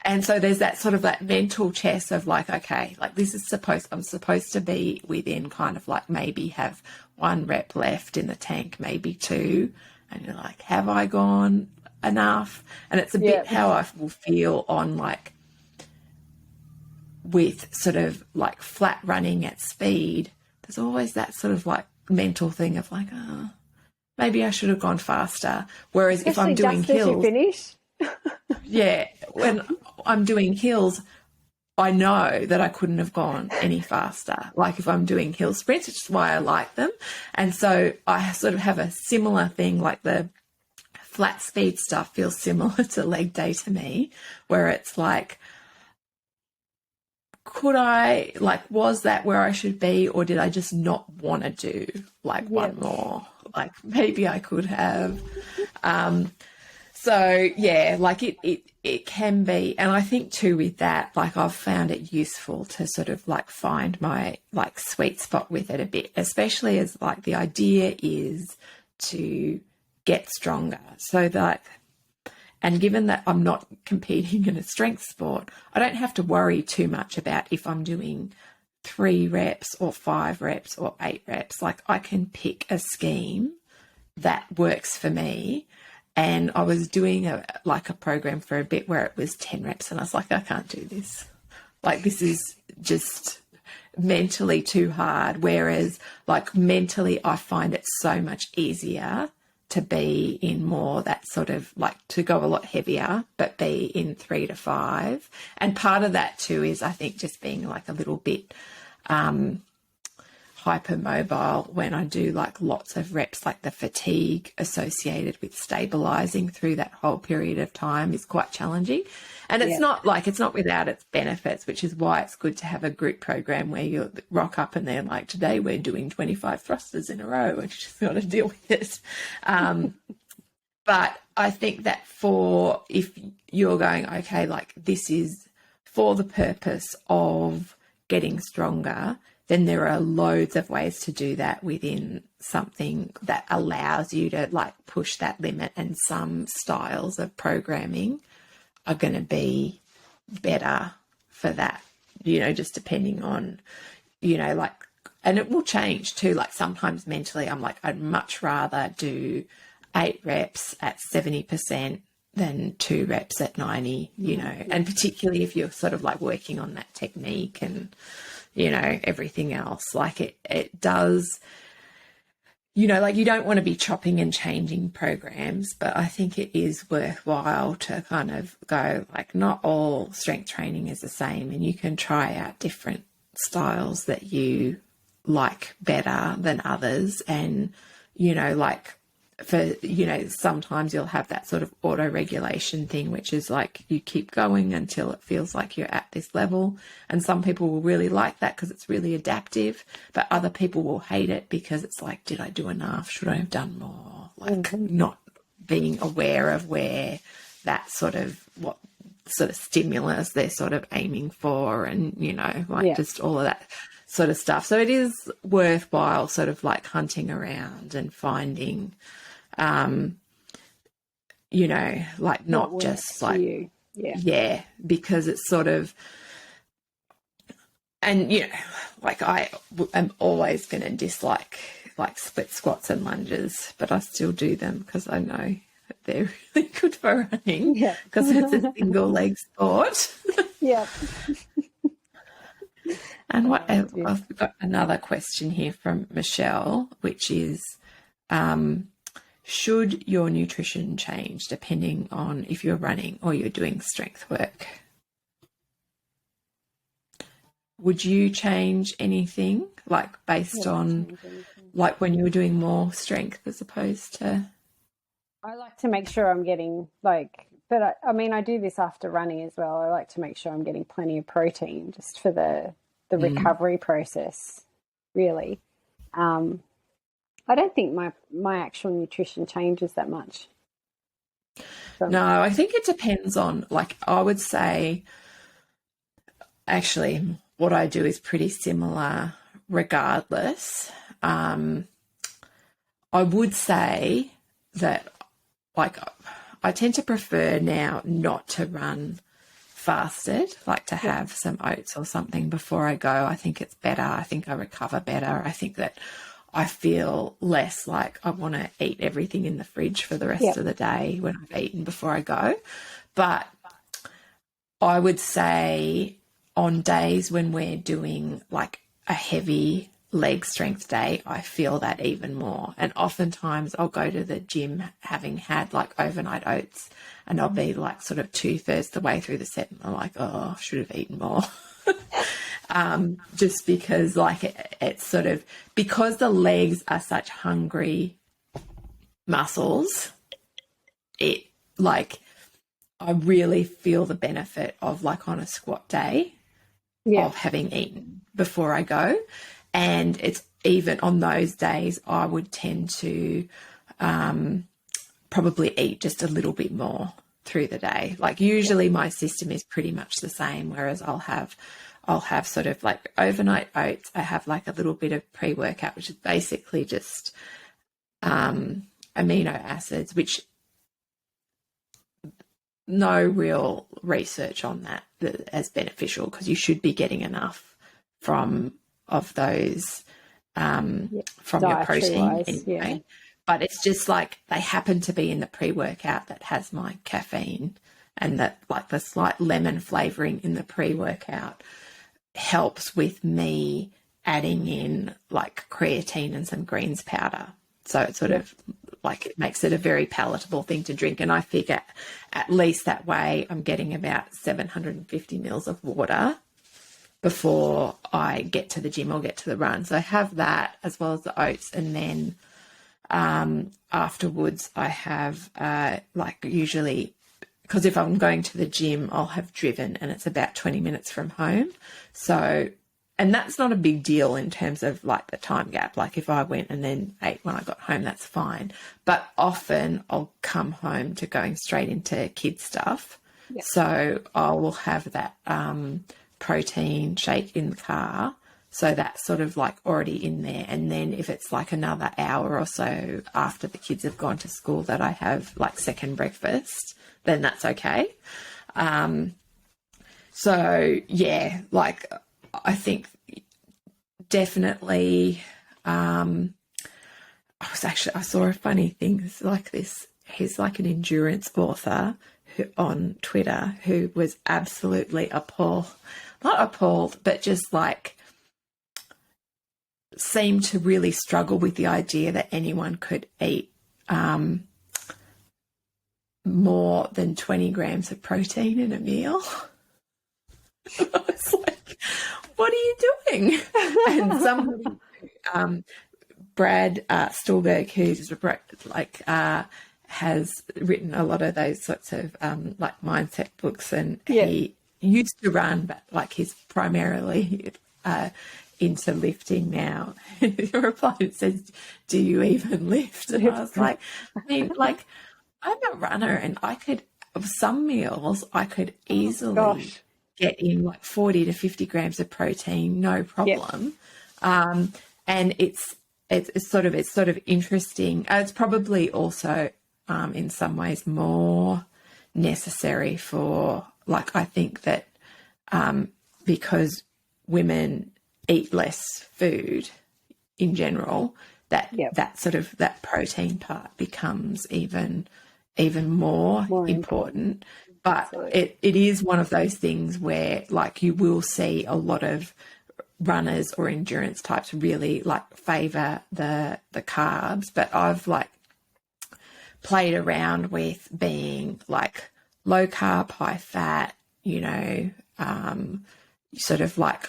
And so there's that sort of that mental chess of like, okay, like this is I'm supposed to be within kind of like maybe have 1 rep left in the tank, maybe 2. And you're like, have I gone enough? And it's a bit how I will feel on like with sort of like flat running at speed. There's always that sort of like mental thing of like, oh, maybe I should have gone faster. Whereas especially if I'm doing just hills, as you finish. when I'm doing hills, I know that I couldn't have gone any faster. Like if I'm doing hill sprints, which is why I like them. And so I sort of have a similar thing, like the flat speed stuff feels similar to leg day to me, where it's like, could I, like, was that where I should be, or did I just not want to do like one more? Like maybe I could have. So yeah, like it can be. And I think too with that, like I've found it useful to sort of like find my like sweet spot with it a bit, especially as like the idea is to get stronger. So that, and given that I'm not competing in a strength sport, I don't have to worry too much about if I'm doing 3 reps or 5 reps or 8 reps. Like I can pick a scheme that works for me. And I was doing a program for a bit where it was 10 reps and I was like, I can't do this. Like this is just mentally too hard. Whereas like mentally, I find it so much easier to be in more that sort of like to go a lot heavier, but be in 3 to 5. And part of that too is I think just being like a little bit hypermobile when I do like lots of reps, like the fatigue associated with stabilizing through that whole period of time is quite challenging. And it's not without its benefits, which is why it's good to have a group program where you rock up and they're like, today we're doing 25 thrusters in a row and you just got to deal with it. But I think that for if you're going, okay, like this is for the purpose of getting stronger, then there are loads of ways to do that within something that allows you to like push that limit, and some styles of programming are going to be better for that, you know, just depending on, you know, like, and it will change too. Like sometimes mentally I'm like, I'd much rather do 8 reps at 70% than 2 reps at 90, you know, and particularly if you're sort of like working on that technique and, you know, everything else, like it does, you know, like you don't want to be chopping and changing programs, but I think it is worthwhile to kind of go like not all strength training is the same, and you can try out different styles that you like better than others. And, you know, like for, you know, sometimes you'll have that sort of auto regulation thing, which is like you keep going until it feels like you're at this level. And some people will really like that because it's really adaptive, but other people will hate it because it's like, did I do enough? Should I have done more? Like not being aware of where that sort of, what sort of stimulus they're sort of aiming for, and, you know, like just all of that sort of stuff. So it is worthwhile sort of like hunting around and finding, you know, like not just like, because it's sort of, and, you know, like I am always going to dislike like split squats and lunges, but I still do them because I know that they're really good for running because it's a single leg sport. And what else? I've got another question here from Michelle, which is, should your nutrition change depending on if you're running or you're doing strength work? Would you change anything, like based on like when you were doing more strength as opposed to? I like to make sure I'm getting but I mean, I do this after running as well. I like to make sure I'm getting plenty of protein just for the recovery process, really. I don't think my actual nutrition changes that much. No, I think it depends on, like, I would say, actually, what I do is pretty similar regardless. I would say that, like, I tend to prefer now not to run fasted, like to have some oats or something before I go. I think it's better. I think I recover better. I think that I feel less like I want to eat everything in the fridge for the rest of the day when I've eaten before I go. But I would say on days when we're doing like a heavy leg strength day, I feel that even more. And oftentimes I'll go to the gym having had like overnight oats, and I'll be like sort of 2/3 the way through the set and I'm like, oh, I should have eaten more. Just because like it's sort of, because the legs are such hungry muscles, it like, I really feel the benefit of like on a squat day of having eaten before I go. And it's even on those days, I would tend to probably eat just a little bit more through the day. Like usually my system is pretty much the same, whereas I'll have sort of like overnight oats. I have like a little bit of pre-workout, which is basically just amino acids, which no real research on that as beneficial, because you should be getting enough of those from your protein anyway. But it's just like they happen to be in the pre-workout that has my caffeine, and that like the slight lemon flavoring in the pre-workout helps with me adding in like creatine and some greens powder. So it's sort of like, it makes it a very palatable thing to drink. And I figure at least that way I'm getting about 750 mils of water before I get to the gym or get to the run. So I have that as well as the oats. And then afterwards I have like usually, because if I'm going to the gym, I'll have driven and it's about 20 minutes from home. So, and that's not a big deal in terms of like the time gap. Like if I went and then ate when I got home, that's fine. But often I'll come home to going straight into kid stuff. Yep. So I will have that protein shake in the car. So that's sort of like already in there. And then if it's like another hour or so after the kids have gone to school that I have like second breakfast, then that's okay. So yeah, like I think definitely, I saw a funny thing like this. He's like an endurance author on Twitter who was absolutely not appalled, but just like seemed to really struggle with the idea that anyone could eat more than 20 grams of protein in a meal. I was like, what are you doing? And somebody Brad Stulberg, who's like has written a lot of those sorts of like mindset books, and he used to run, but like he's primarily into lifting now. Your reply says, "Do you even lift?" And I was like, I mean, like, I'm a runner, and I could, of some meals, I could easily get in like 40 to 50 grams of protein, no problem. And it's sort of interesting. It's probably also in some ways more necessary for, like, I think that because women eat less food in general, that sort of that protein part becomes even more important. But it is one of those things where, like, you will see a lot of runners or endurance types really like favor the carbs, but I've like played around with being like low carb, high fat, you know, sort of like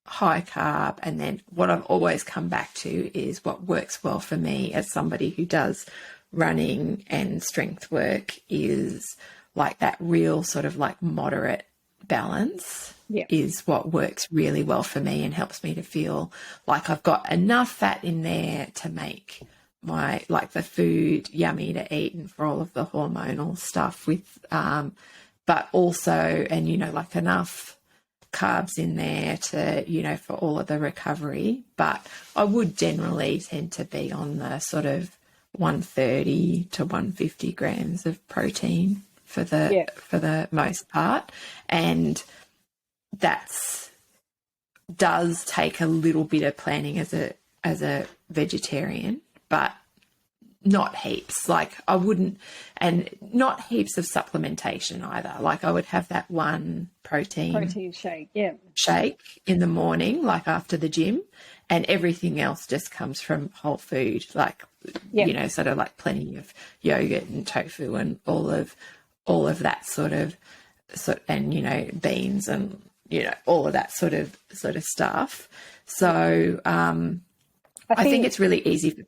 high carb. And then what I've always come back to is what works well for me as somebody who does running and strength work is like that real sort of like moderate balance is what works really well for me and helps me to feel like I've got enough fat in there to make my, like, the food yummy to eat and for all of the hormonal stuff with, but also, and, you know, like enough carbs in there to, you know, for all of the recovery. But I would generally tend to be on the sort of 130 to 150 grams of protein for the most part. And does take a little bit of planning as a vegetarian, but not heaps. Like, I wouldn't, and not heaps of supplementation either. Like, I would have that one protein shake in the morning, like after the gym, and everything else just comes from whole food, like, you know, sort of like plenty of yogurt and tofu and all of that sort of, and, you know, beans and, you know, all of that sort of stuff. So I think it's really easy for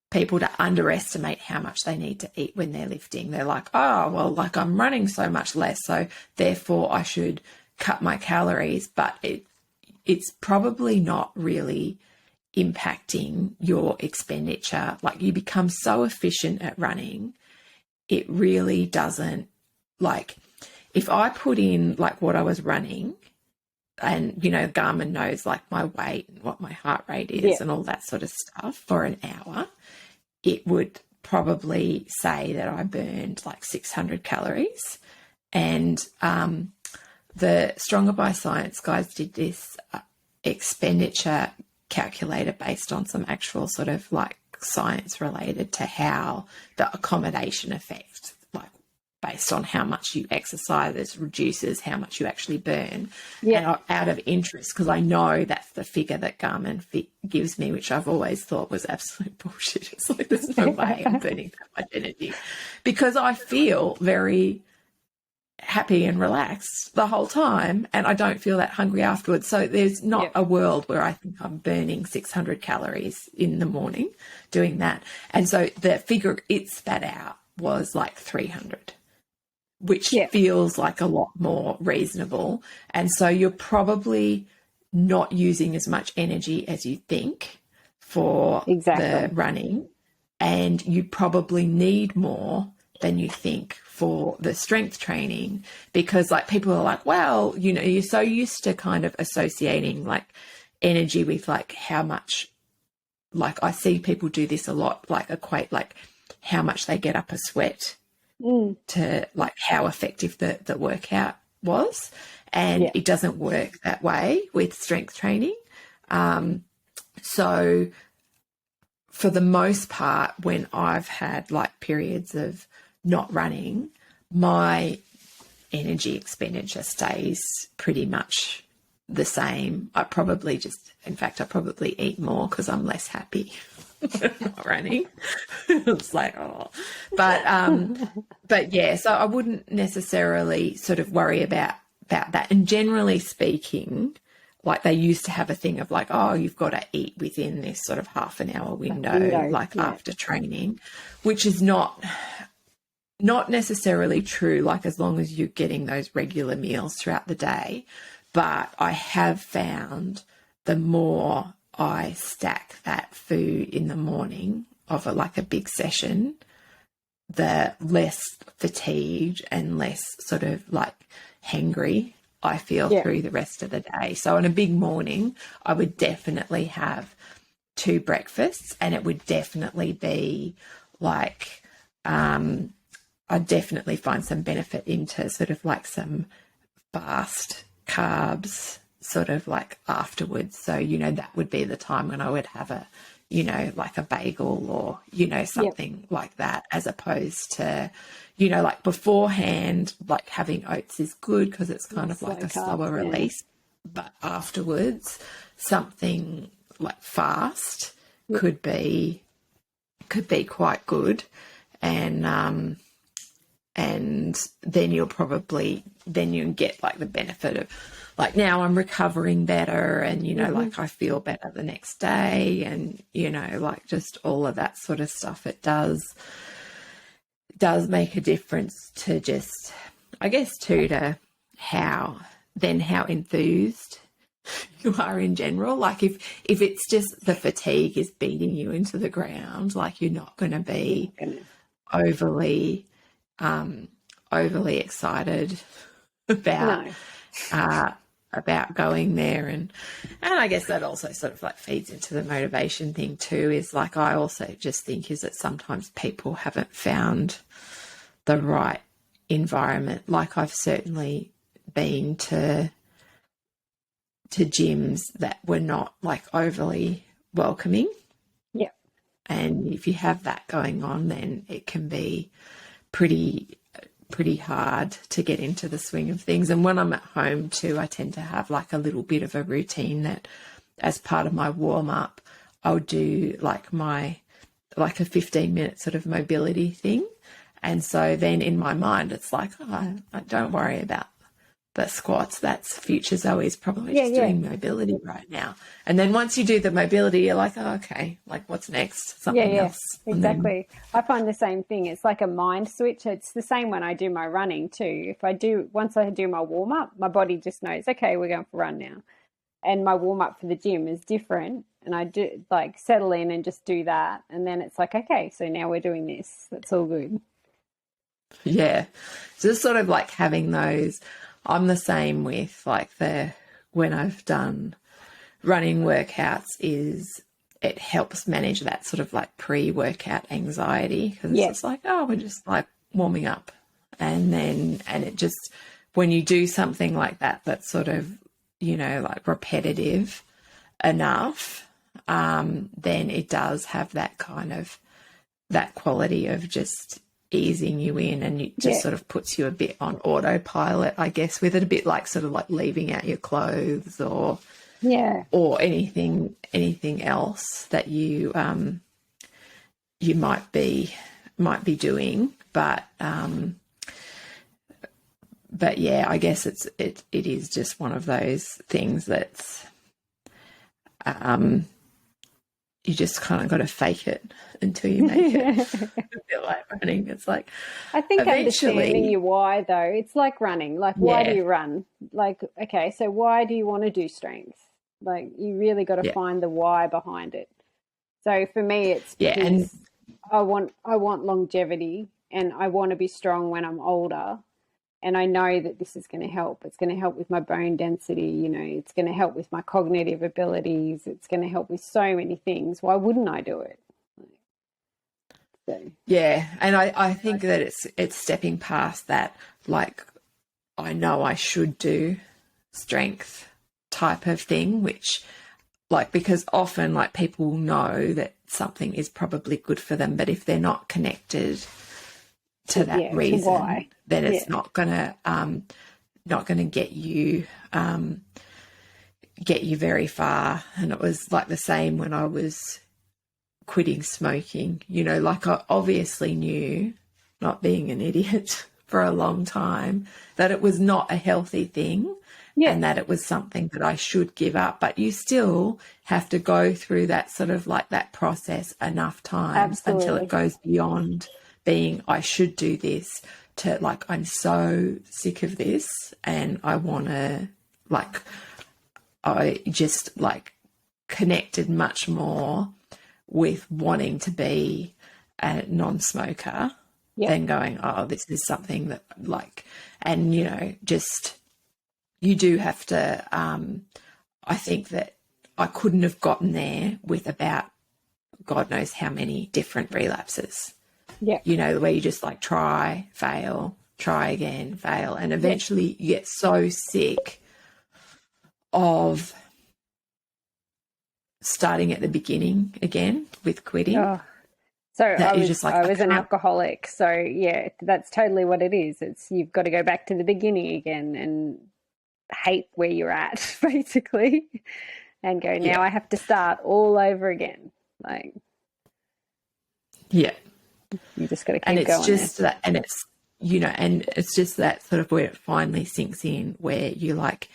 people to underestimate how much they need to eat when they're lifting. They're like, oh, well, like, I'm running so much less, so therefore I should cut my calories. But it's probably not really impacting your expenditure. Like, you become so efficient at running, it really doesn't, like, if I put in like what I was running, and, you know, Garmin knows like my weight and what my heart rate is and all that sort of stuff for an hour, it would probably say that I burned like 600 calories. And the Stronger by Science guys did this expenditure calculator based on some actual sort of like science related to how the accommodation effect, like, based on how much you exercise, it reduces how much you actually burn. And out of interest, because I know that's the figure that Garmin gives me, which I've always thought was absolute bullshit. It's like, there's no way I'm burning that much energy, because I feel very happy and relaxed the whole time, and I don't feel that hungry afterwards. So there's not a world where I think I'm burning 600 calories in the morning doing that. And so the figure it spat out was like 300. Which feels like a lot more reasonable. And so you're probably not using as much energy as you think for the running, and you probably need more than you think for the strength training, because, like, people are like, well, you know, you're so used to kind of associating like energy with like how much, like, I see people do this a lot, like equate like how much they get up a sweat to like how effective the workout was. And it doesn't work that way with strength training. So for the most part, when I've had like periods of not running, my energy expenditure stays pretty much the same. I probably eat more because I'm less happy not running. It's like, oh, but yeah, so I wouldn't necessarily sort of worry about that. And generally speaking, like they used to have a thing of like, oh, you've got to eat within this sort of half an hour window, like after training, which is not necessarily true, like as long as you're getting those regular meals throughout the day. But I have found the more I stack that food in the morning of like a big session, the less fatigued and less sort of like hangry I feel through the rest of the day. So on a big morning, I would definitely have 2 breakfasts, and it would definitely be like, I'd definitely find some benefit into sort of like some fast carbs sort of like afterwards. So, you know, that would be the time when I would have a, you know, like a bagel or, you know, something like that, as opposed to, you know, like beforehand, like having oats is good because it's kind of like a slower release. But afterwards, something like fast could be quite good. And then you'll get like the benefit of like, now I'm recovering better, and, you know, like I feel better the next day, and, you know, like just all of that sort of stuff. It does make a difference to just, I guess, too, to how enthused you are in general. Like if it's just the fatigue is beating you into the ground, like you're not going to be overly excited about going there. And I guess that also sort of like feeds into the motivation thing too, is like, I also just think is that sometimes people haven't found the right environment. Like I've certainly been to gyms that were not like overly welcoming. Yeah. And if you have that going on, then it can be pretty hard to get into the swing of things. And when I'm at home too, I tend to have like a little bit of a routine that as part of my warm up, I'll do like a 15-minute sort of mobility thing. And so then in my mind, it's like, oh, don't worry about the squats. That's future Zoe's probably just doing mobility right now. And then once you do the mobility, you're like, oh, okay, like what's next? Something else. Exactly. I find the same thing. It's like a mind switch. It's the same when I do my running too. Once I do my warm up, my body just knows, okay, we're going for a run now. And my warm up for the gym is different. And I do like settle in and just do that. And then it's like, okay, so now we're doing this. That's all good. Yeah. Just sort of like having those. I'm the same with like when I've done running workouts, is it helps manage that sort of like pre-workout anxiety, because it's just like, oh, we're just like warming up. And it just, when you do something like that, that's sort of, you know, like repetitive enough, then it does have that kind of, that quality of just easing you in, and it just sort of puts you a bit on autopilot, I guess, with it, a bit like sort of like leaving out your clothes or anything else that you you might be doing. But yeah, I guess it is just one of those things that's you just kind of got to fake it until you make it feel like running. It's like, I think understanding your why, though, it's like running. Like, why do you run? Like, okay, so why do you want to do strength? Like, you really got to find the why behind it. So for me, it's because I want longevity, and I want to be strong when I'm older. And I know that this is going to help. It's going to help with my bone density, you know, it's going to help with my cognitive abilities. It's going to help with so many things. Why wouldn't I do it? So. Yeah. And I think that it's stepping past that, like, I know I should do strength type of thing, which, like, because often, like, people know that something is probably good for them, but if they're not connected to that reason, then it's not gonna get you very far. And it was like the same when I was quitting smoking. You know, like I obviously knew, not being an idiot for a long time, that it was not a healthy thing. and that it was something that I should give up. But you still have to go through that sort of like that process enough times until it goes beyond being I should do this to like I'm so sick of this and I want to like I just like connected much more with wanting to be a non-smoker than going, oh, this is something that like, and, you know, just you do have to, I think that I couldn't have gotten there with about God knows how many different relapses. Yeah. You know, where you just like try, fail, try again, fail. And eventually you get so sick of starting at the beginning again with quitting. Oh. So I was an alcoholic. So yeah, that's totally what it is. It's you've got to go back to the beginning again and hate where you're at basically and go, now I have to start all over again. Like, yeah. You just got to keep and it's going just there. that, and it's, you know, and it's just that sort of where it finally sinks in where you're like,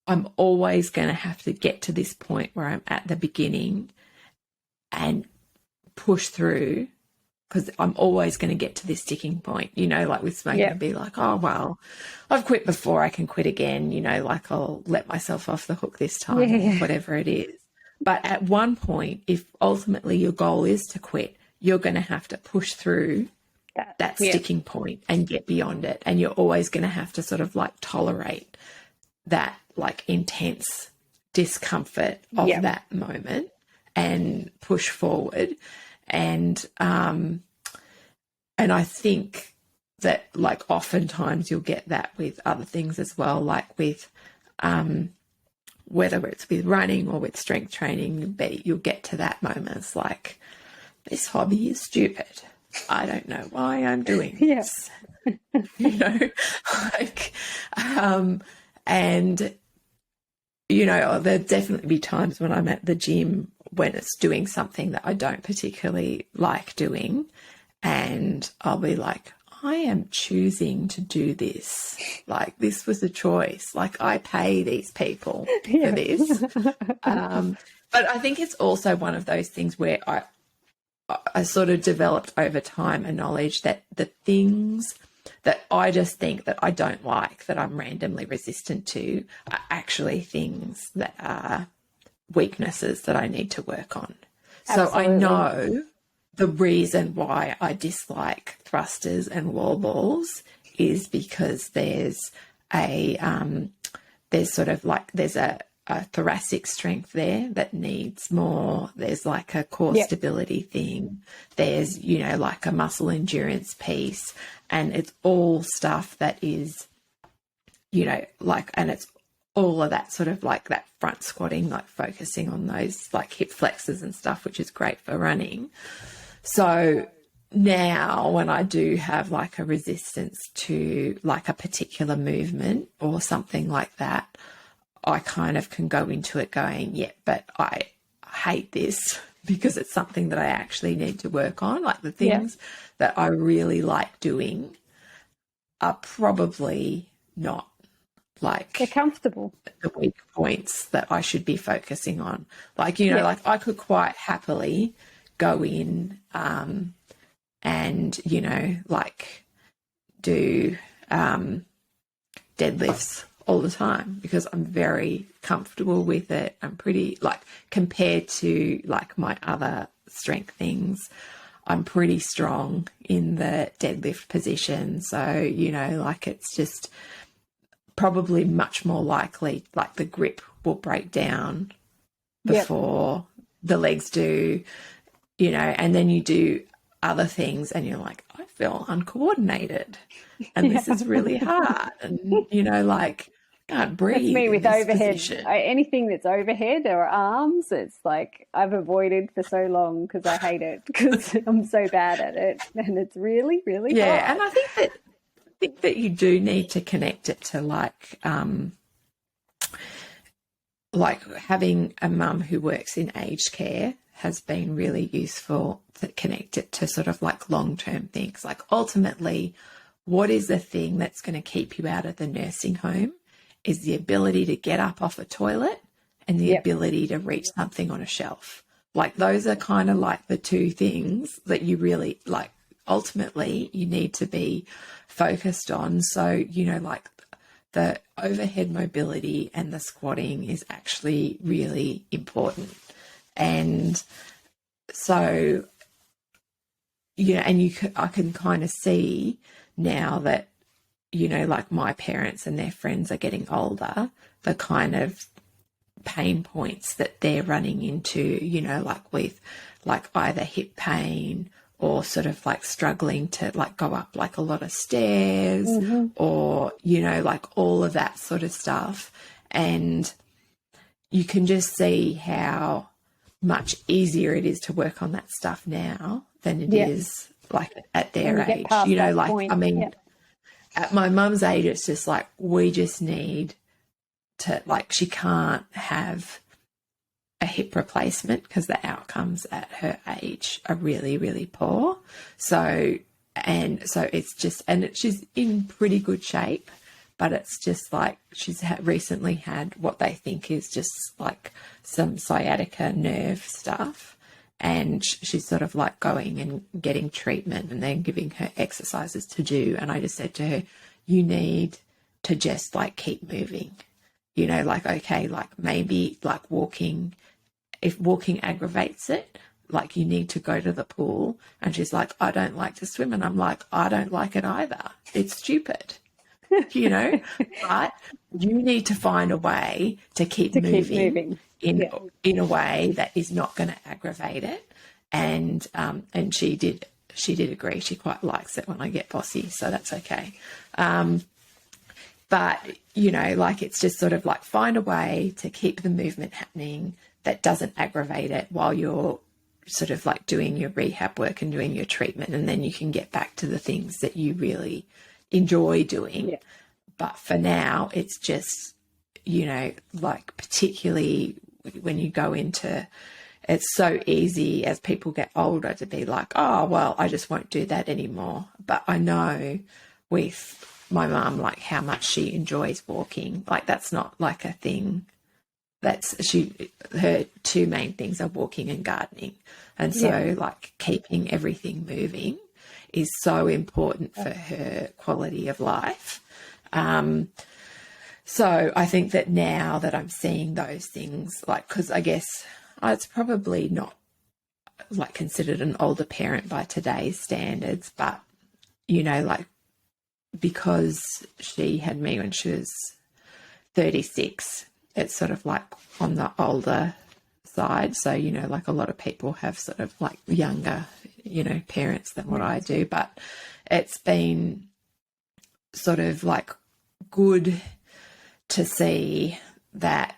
I'm always going to have to get to this point where I'm at the beginning and push through because I'm always going to get to this sticking point, you know, like with smoking and be like, oh, well, I've quit before, I can quit again, you know, like I'll let myself off the hook this time or whatever it is. But at one point, if ultimately your goal is to quit, you're going to have to push through that sticking point and get beyond it. And you're always going to have to sort of like tolerate that like intense discomfort of that moment and push forward. And I think that like oftentimes you'll get that with other things as well, like with whether it's with running or with strength training, but you'll get to that moment. It's like, this hobby is stupid. I don't know why I'm doing this. You know, like, and, you know, there'll definitely be times when I'm at the gym when it's doing something that I don't particularly like doing, and I'll be like, I am choosing to do this. Like, this was a choice. Like, I pay these people for this. But I think it's also one of those things where I sort of developed over time a knowledge that the things that I just think that I don't like, that I'm randomly resistant to, are actually things that are weaknesses that I need to work on. Absolutely. So I know the reason why I dislike thrusters and wall balls is because there's a thoracic strength there that needs more. There's like a core stability thing. There's, you know, like a muscle endurance piece, and it's all stuff that is, you know, like, and it's all of that sort of like that front squatting, like focusing on those like hip flexors and stuff, which is great for running. So now when I do have like a resistance to like a particular movement or something like that, I kind of can go into it going, but I hate this because it's something that I actually need to work on. Like the things that I really like doing are probably not like they're comfortable, the weak points that I should be focusing on. Like, you know, like I could quite happily go in and, you know, like do deadlifts all the time because I'm very comfortable with it. I'm pretty, like, compared to like my other strength things, I'm pretty strong in the deadlift position. So, you know, like it's just probably much more likely like the grip will break down before the legs do, you know, and then you do other things and you're like, I feel uncoordinated and this is really hard. And, you know, like I can't breathe. That's me with overhead. Position. Anything that's overhead or arms, it's like I've avoided for so long because I hate it because I'm so bad at it and it's really, really hard. And I think that you do need to connect it to like having a mum who works in aged care has been really useful to connect it to sort of like long-term things. Like ultimately, what is the thing that's going to keep you out of the nursing home? is the ability to get up off a toilet and the ability to reach something on a shelf. Like those are kind of like the two things that you really like ultimately you need to be focused on. So, you know, like the overhead mobility and the squatting is actually really important. And so, you know, and I can kind of see now that, you know, like my parents and their friends are getting older, the kind of pain points that they're running into, you know, like with like either hip pain or sort of like struggling to like go up like a lot of stairs or, you know, like all of that sort of stuff. And you can just see how much easier it is to work on that stuff now than it is like at their age. You know, like, point. I mean, at my mum's age, it's just like, we just need to, like, she can't have a hip replacement because the outcomes at her age are really, really poor. So it's just, and she's in pretty good shape, but it's just like she's recently had what they think is just like some sciatica nerve stuff. And she's sort of like going and getting treatment and then giving her exercises to do. And I just said to her, you need to just like keep moving, you know, like, okay, like maybe like walking, if walking aggravates it, like you need to go to the pool. And she's like, I don't like to swim. And I'm like, I don't like it either. It's stupid, you know, but you need to find a way to keep moving. In a way that is not going to aggravate it. And she did agree. She quite likes it when I get bossy, so that's okay. But, you know, like it's just sort of like find a way to keep the movement happening that doesn't aggravate it while you're sort of like doing your rehab work and doing your treatment, and then you can get back to the things that you really enjoy doing. Yeah. But for now, it's just, you know, like particularly when you go into, it's so easy as people get older to be like, oh, well, I just won't do that anymore. But I know with my mum, like how much she enjoys walking, like that's not like a thing. Her two main things are walking and gardening. And so like keeping everything moving is so important for her quality of life. So I think that now that I'm seeing those things, like, because I guess it's probably not like considered an older parent by today's standards, but, you know, like because she had me when she was 36, it's sort of like on the older side. So, you know, like a lot of people have sort of like younger, you know, parents than what I do, but it's been sort of like good to see that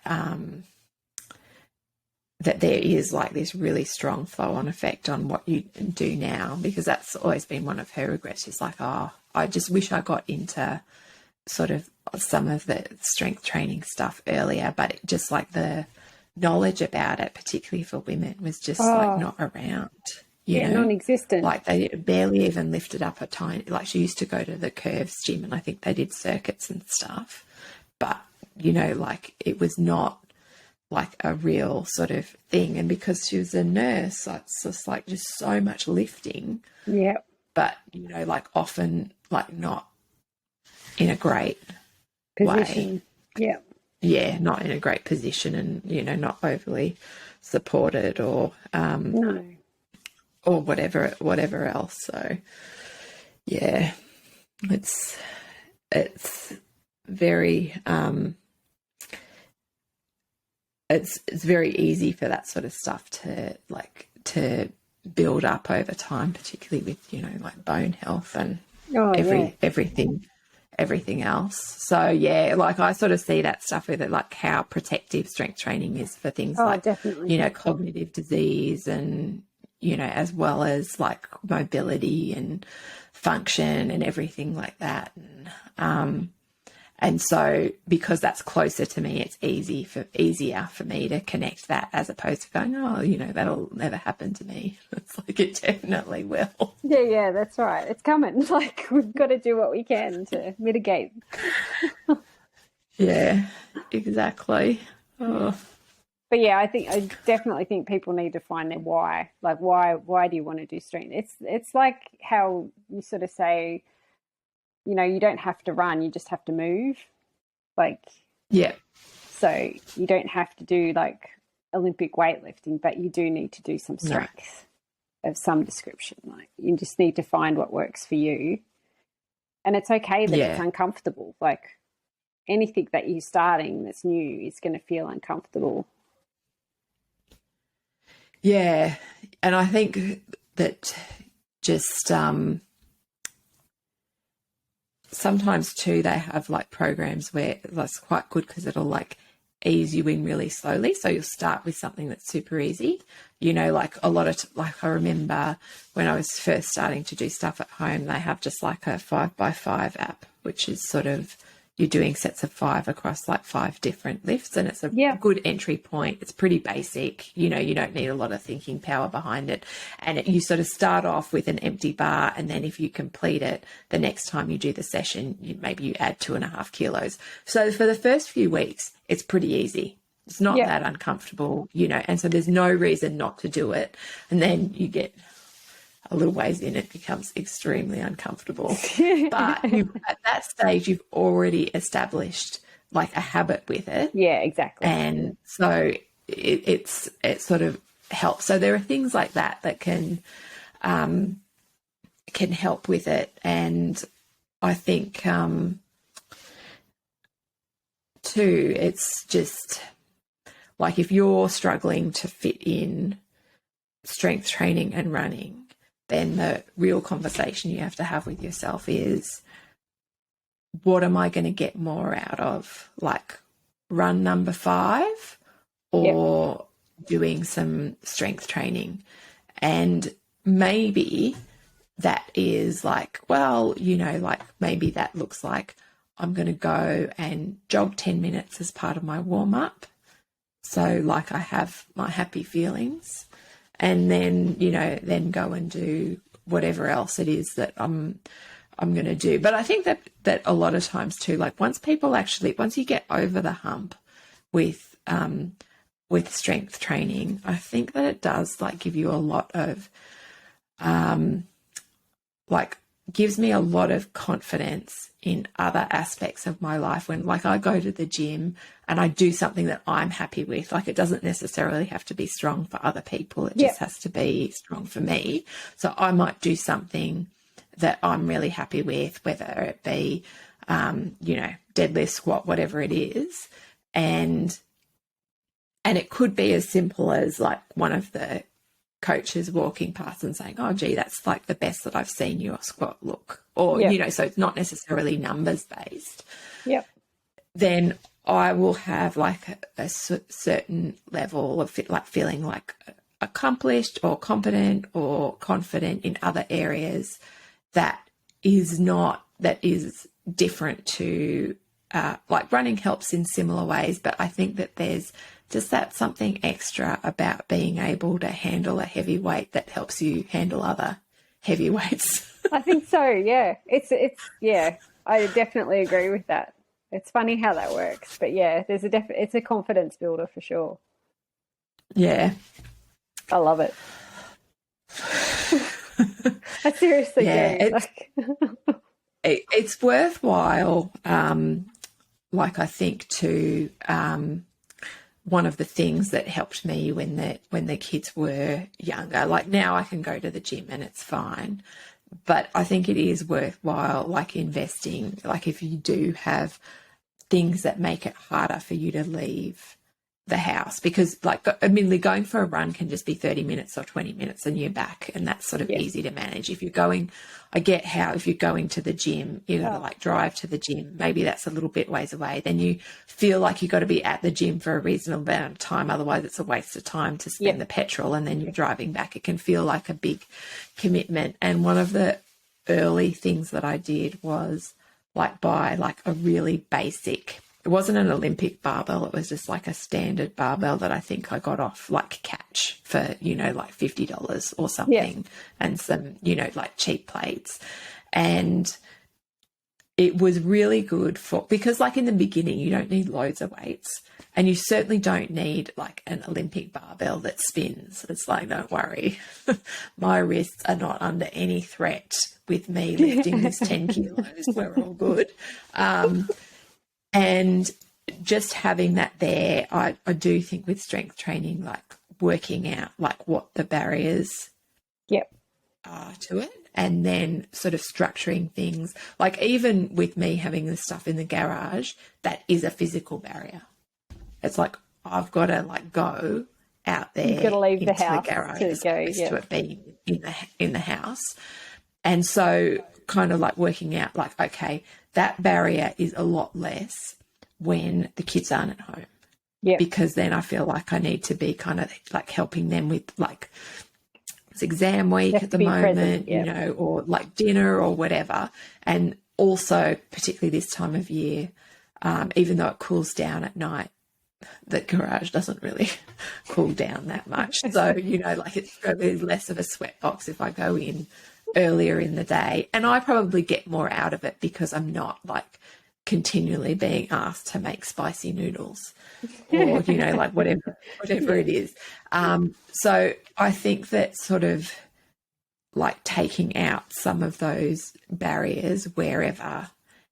that there is like this really strong flow-on effect on what you do now, because that's always been one of her regrets. She's like, oh, I just wish I got into sort of some of the strength training stuff earlier, but it just like the knowledge about it, particularly for women, was just like not around. You know, non-existent. Like they barely even lifted up a tiny, like she used to go to the Curves gym and I think they did circuits and stuff. But, you know, like it was not like a real sort of thing. And because she was a nurse, it's just like just so much lifting. Yeah. But, you know, like often like not in a great position. way. Yeah. Yeah, not in a great position and, you know, not overly supported or no. Or whatever else. So yeah, it's very it's very easy for that sort of stuff to build up over time, particularly with, you know, like bone health and everything else. So yeah, like I sort of see that stuff with it, like how protective strength training is for things like definitely. You know, cognitive disease and, you know, as well as like mobility and function and everything like that. And so because that's closer to me, it's easier for me to connect that as opposed to going, oh, you know, that'll never happen to me. It's like it definitely will. Yeah, that's right. It's coming. Like we've got to do what we can to mitigate. Yeah, exactly. Oh. But yeah, I definitely think people need to find their why. Like, why do you want to do strength? It's like how you sort of say, you don't have to run, you just have to move. Like, Yeah, so you don't have to do like Olympic weightlifting, but you do need to do some no, strength of some description. Like, you just need to find what works for you. And it's okay that it's yeah, uncomfortable. Like, anything that you're starting that's new is going to feel uncomfortable. yeah. And I think that just sometimes too they have like programs where that's quite good because it'll like ease you in really slowly. So you'll start with something that's super easy. Like a lot of like I remember when I was first starting to do stuff at home, they have just like a 5x5 app, which is sort of you're doing sets of 5 across like 5 different lifts, and it's a good entry point. It's pretty basic. You don't need a lot of thinking power behind it. And you sort of start off with an empty bar, and then if you complete it, the next time you do the session, maybe you add 2.5 kilos. So for the first few weeks, it's pretty easy. It's not that uncomfortable, and so there's no reason not to do it. And then you get a little ways in, it becomes extremely uncomfortable. But at that stage, you've already established like a habit with it. Yeah, exactly. And so it sort of helps. So there are things like that that can help with it. And I think too, it's just like if you're struggling to fit in strength training and running, then the real conversation you have to have with yourself is, what am I going to get more out of? Like run number 5 or doing some strength training? And maybe that is like, well, like maybe that looks like I'm going to go and jog 10 minutes as part of my warm up. So like I have my happy feelings, and then, then go and do whatever else it is that I'm going to do. But I think that a lot of times too, like once you get over the hump with strength training, I think that it does like give you a lot of, like gives me a lot of confidence in other aspects of my life. When like I go to the gym and I do something that I'm happy with, like it doesn't necessarily have to be strong for other people. It just has to be strong for me. So I might do something that I'm really happy with, whether it be, deadlift, squat, whatever it is. And it could be as simple as like one of the coaches walking past and saying, oh, gee, that's like the best that I've seen your squat look. Or, so it's not necessarily numbers based. Yep. Then I will have like a certain level of feeling like accomplished or competent or confident in other areas that is different to like running helps in similar ways. But I think that there's just that something extra about being able to handle a heavy weight that helps you handle other heavy weights. I think so. Yeah, yeah. I definitely agree with that. It's funny how that works, but yeah, it's a confidence builder for sure. Yeah, I love it. I seriously do. It's worthwhile. Like I think too. One of the things that helped me when the kids were younger, like now I can go to the gym and it's fine, but I think it is worthwhile like investing, like if you do have things that make it harder for you to leave the house, because like admittedly going for a run can just be 30 minutes or 20 minutes and you're back, and that's sort of easy to manage. If you're going, I get how if you're going to the gym, you got to like drive to the gym, maybe that's a little bit ways away, then you feel like you got to be at the gym for a reasonable amount of time, otherwise it's a waste of time to spend the petrol and then you're driving back. It can feel like a big commitment. And one of the early things that I did was like buy like a really basic, it wasn't an Olympic barbell, it was just like a standard barbell that I think I got off like Catch for, like $50 or something, and some, like cheap plates. And it was really good for, because like in the beginning, you don't need loads of weights, and you certainly don't need like an Olympic barbell that spins. It's like, don't worry, my wrists are not under any threat with me lifting this 10 kilos. We're all good. And just having that there, I do think with strength training, like working out like what the barriers are to it, and then sort of structuring things. Like even with me having this stuff in the garage, that is a physical barrier. It's like I've got to like go out there. You've got to leave into the house garage to as go. opposed to it being in the house. And so kind of like working out like, okay, that barrier is a lot less when the kids aren't at home. Yeah. Because then I feel like I need to be kind of like helping them with like it's exam week at the moment, present, you know, or like dinner or whatever. And also, particularly this time of year, even though it cools down at night, the garage doesn't really cool down that much. So, you know, like it's going to be less of a sweat box if I go in earlier in the day. And I probably get more out of it because I'm not like continually being asked to make spicy noodles or, you know, like whatever it is. So I think that sort of like taking out some of those barriers wherever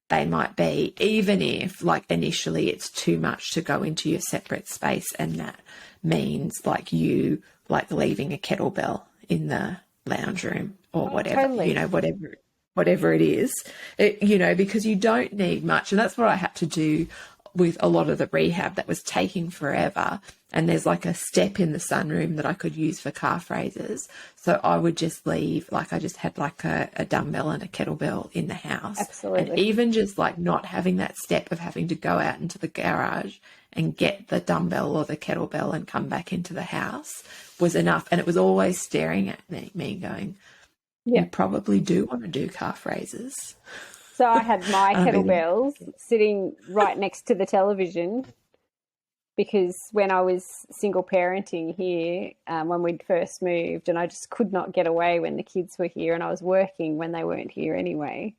they might be, even if like initially it's too much to go into your separate space, and that means like you like leaving a kettlebell in the lounge room or whatever, totally. You know, whatever it is, you know, because you don't need much. And that's what I had to do with a lot of the rehab that was taking forever. And there's like a step in the sunroom that I could use for calf raises. So I would just leave, like I just had like a dumbbell and a kettlebell in the house. Absolutely. And even just like not having that step of having to go out into the garage and get the dumbbell or the kettlebell and come back into the house was enough. And it was always staring at me going, you probably do want to do calf raises. So I had my kettlebells sitting right next to the television, because when I was single parenting here, when we'd first moved, and I just could not get away when the kids were here, and I was working when they weren't here anyway.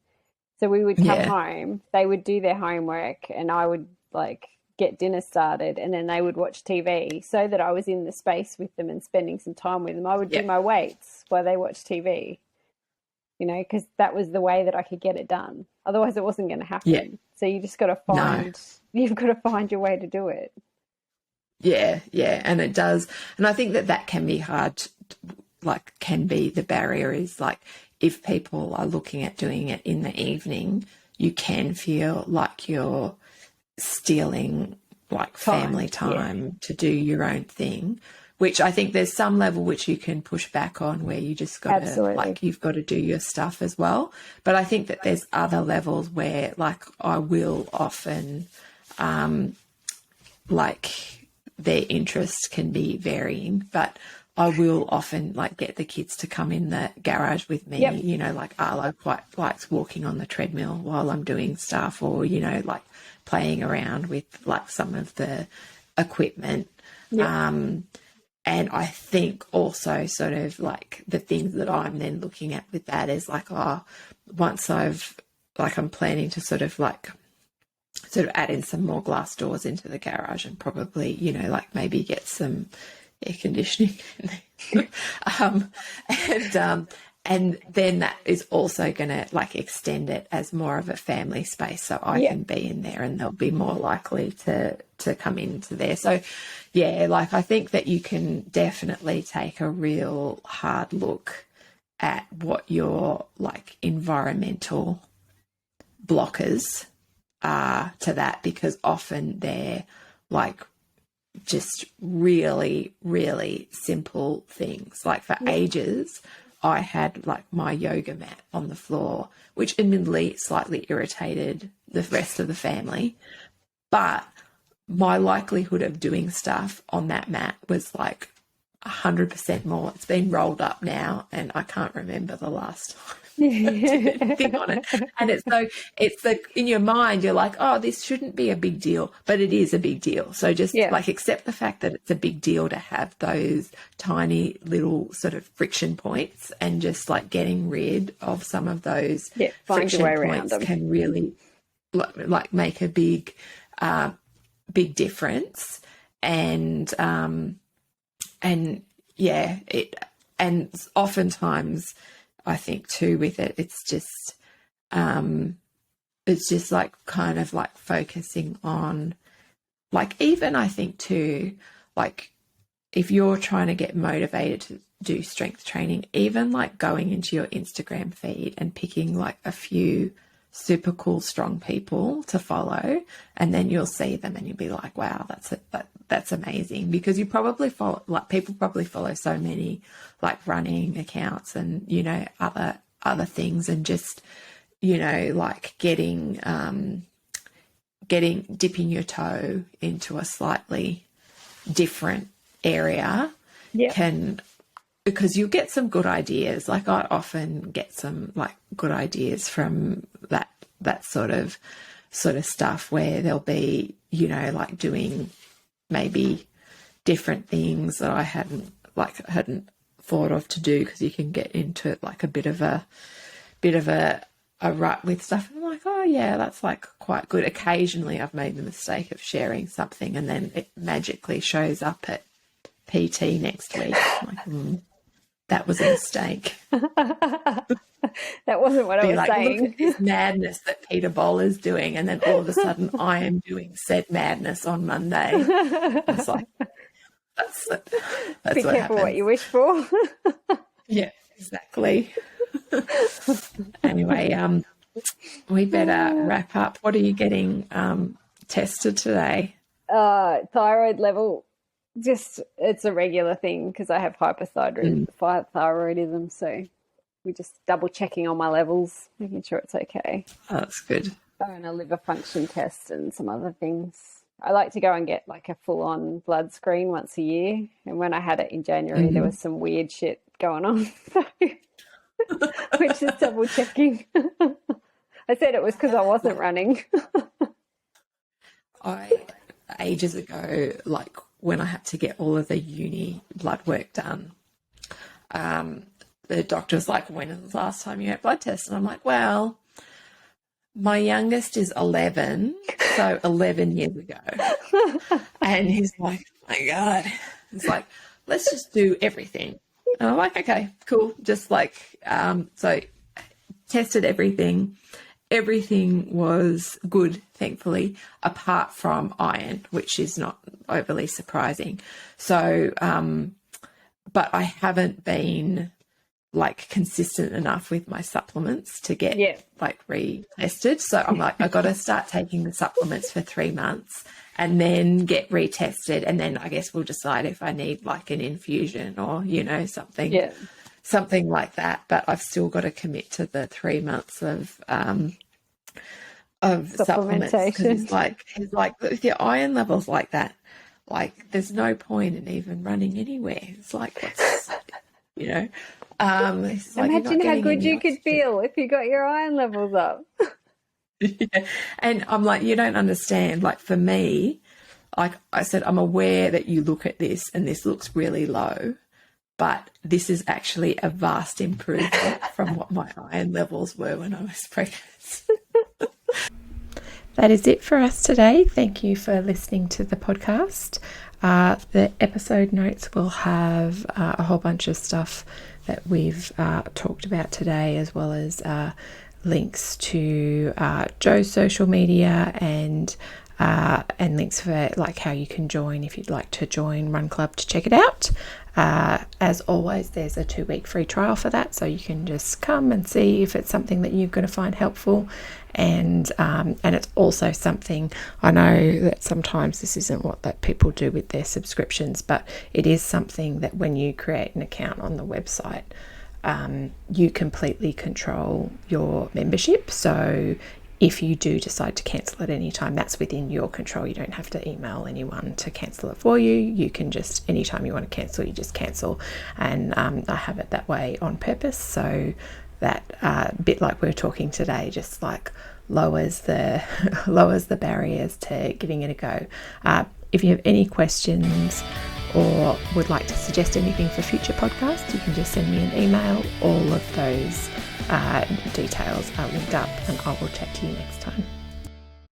So we would come home, they would do their homework, and I would like get dinner started, and then they would watch TV so that I was in the space with them and spending some time with them. I would do my weights while they watched TV. You know, because that was the way that I could get it done. Otherwise, it wasn't going to happen. Yeah. So you just got to you've got to find your way to do it. Yeah, and it does. And I think that can be hard, like can be the barrier is like if people are looking at doing it in the evening, you can feel like you're stealing like family time to do your own thing. Which I think there's some level which you can push back on where you just got to, like, you've got to do your stuff as well. But I think that there's other levels where, like, I will often, like, their interests can be varying, but I will often, like, get the kids to come in the garage with me. Yep. You know, like, Arlo quite likes walking on the treadmill while I'm doing stuff, or, you know, like, playing around with, like, some of the equipment. Yep. And I think also sort of like the things that I'm then looking at with that is like, once I'm planning to sort of add in some more glass doors into the garage and probably, you know, like maybe get some air conditioning in there. And then that is also going to like extend it as more of a family space, so I can be in there and they'll be more likely to come into there. So yeah, like I think that you can definitely take a real hard look at what your like environmental blockers are to that, because often they're like just really, really simple things. Like for ages, I had like my yoga mat on the floor, which admittedly slightly irritated the rest of the family, but my likelihood of doing stuff on that mat was like 100% more. It's been rolled up now, and I can't remember the last time I did anything on it. And it's in your mind, you're like, oh, this shouldn't be a big deal, but it is a big deal. So just like accept the fact that it's a big deal to have those tiny little sort of friction points, and just like getting rid of some of those friction points can really like make a big difference. And oftentimes I think too with it, it's just like kind of like focusing on, like, even I think too, like if you're trying to get motivated to do strength training, even like going into your Instagram feed and picking like a few super cool, strong people to follow, and then you'll see them and you'll be like, wow, that's amazing, because you probably follow, like, people probably follow so many like running accounts and, you know, other things, and just, you know, like dipping your toe into a slightly different area can, because you'll get some good ideas. Like I often get some like good ideas from that sort of stuff, where there'll be, you know, like doing maybe different things that I hadn't thought of to do, because you can get into like a bit of a rut with stuff. And I'm like, oh yeah, that's like quite good. Occasionally I've made the mistake of sharing something and then it magically shows up at PT next week. I'm like, that was a mistake. That wasn't what I was saying. Look at this madness that Peter Bowler's doing, and then all of a sudden I am doing said madness on Monday. It's like, that's be what careful happens. what you wish for. Yeah, exactly. Anyway, we better wrap up. What are you getting tested today? Thyroid level. Just, it's a regular thing because I have hypothyroidism, so we're just double checking on my levels, making sure it's okay. Oh, that's good. And a liver function test and some other things. I like to go and get like a full-on blood screen once a year, and when I had it in January, there was some weird shit going on, so we're just double checking. I said it was because I wasn't running. Ages ago, like when I had to get all of the uni blood work done, the doctor was like, when was the last time you had blood tests? And I'm like, well, my youngest is 11, so 11 years ago. And he's like, oh my God. He's like, let's just do everything. And I'm like, okay, cool. Just like, so tested everything. Everything was good, thankfully, apart from iron, which is not overly surprising. So, but I haven't been like consistent enough with my supplements to get like retested. So I'm like, I got to start taking the supplements for 3 months and then get retested. And then I guess we'll decide if I need like an infusion or, you know, something like that. But I've still got to commit to the 3 months of supplements, because he's like, with your iron levels like that, like there's no point in even running anywhere. It's like, what's, you know, imagine how good you could feel if you got your iron levels up. Yeah. And I'm like, you don't understand. Like for me, like I said, I'm aware that you look at this and this looks really low, but this is actually a vast improvement from what my iron levels were when I was pregnant. That is it for us today. Thank you for listening to the podcast. The episode notes will have a whole bunch of stuff that we've talked about today, as well as links to Joe's social media and links for like how you can join if you'd like to join Run Club to check it out. As always, there's a 2-week free trial for that, so you can just come and see if it's something that you're going to find helpful. And it's also something, I know that sometimes this isn't what that people do with their subscriptions, but it is something that when you create an account on the website, you completely control your membership. So if you do decide to cancel at any time, that's within your control. You don't have to email anyone to cancel it for you. You can just, anytime you want to cancel, you just cancel. And I have it that way on purpose, so that bit like we were talking today, just like lowers the barriers to giving it a go. If you have any questions or would like to suggest anything for future podcasts, you can just send me an email. All of those details are linked up, and I will chat to you next time.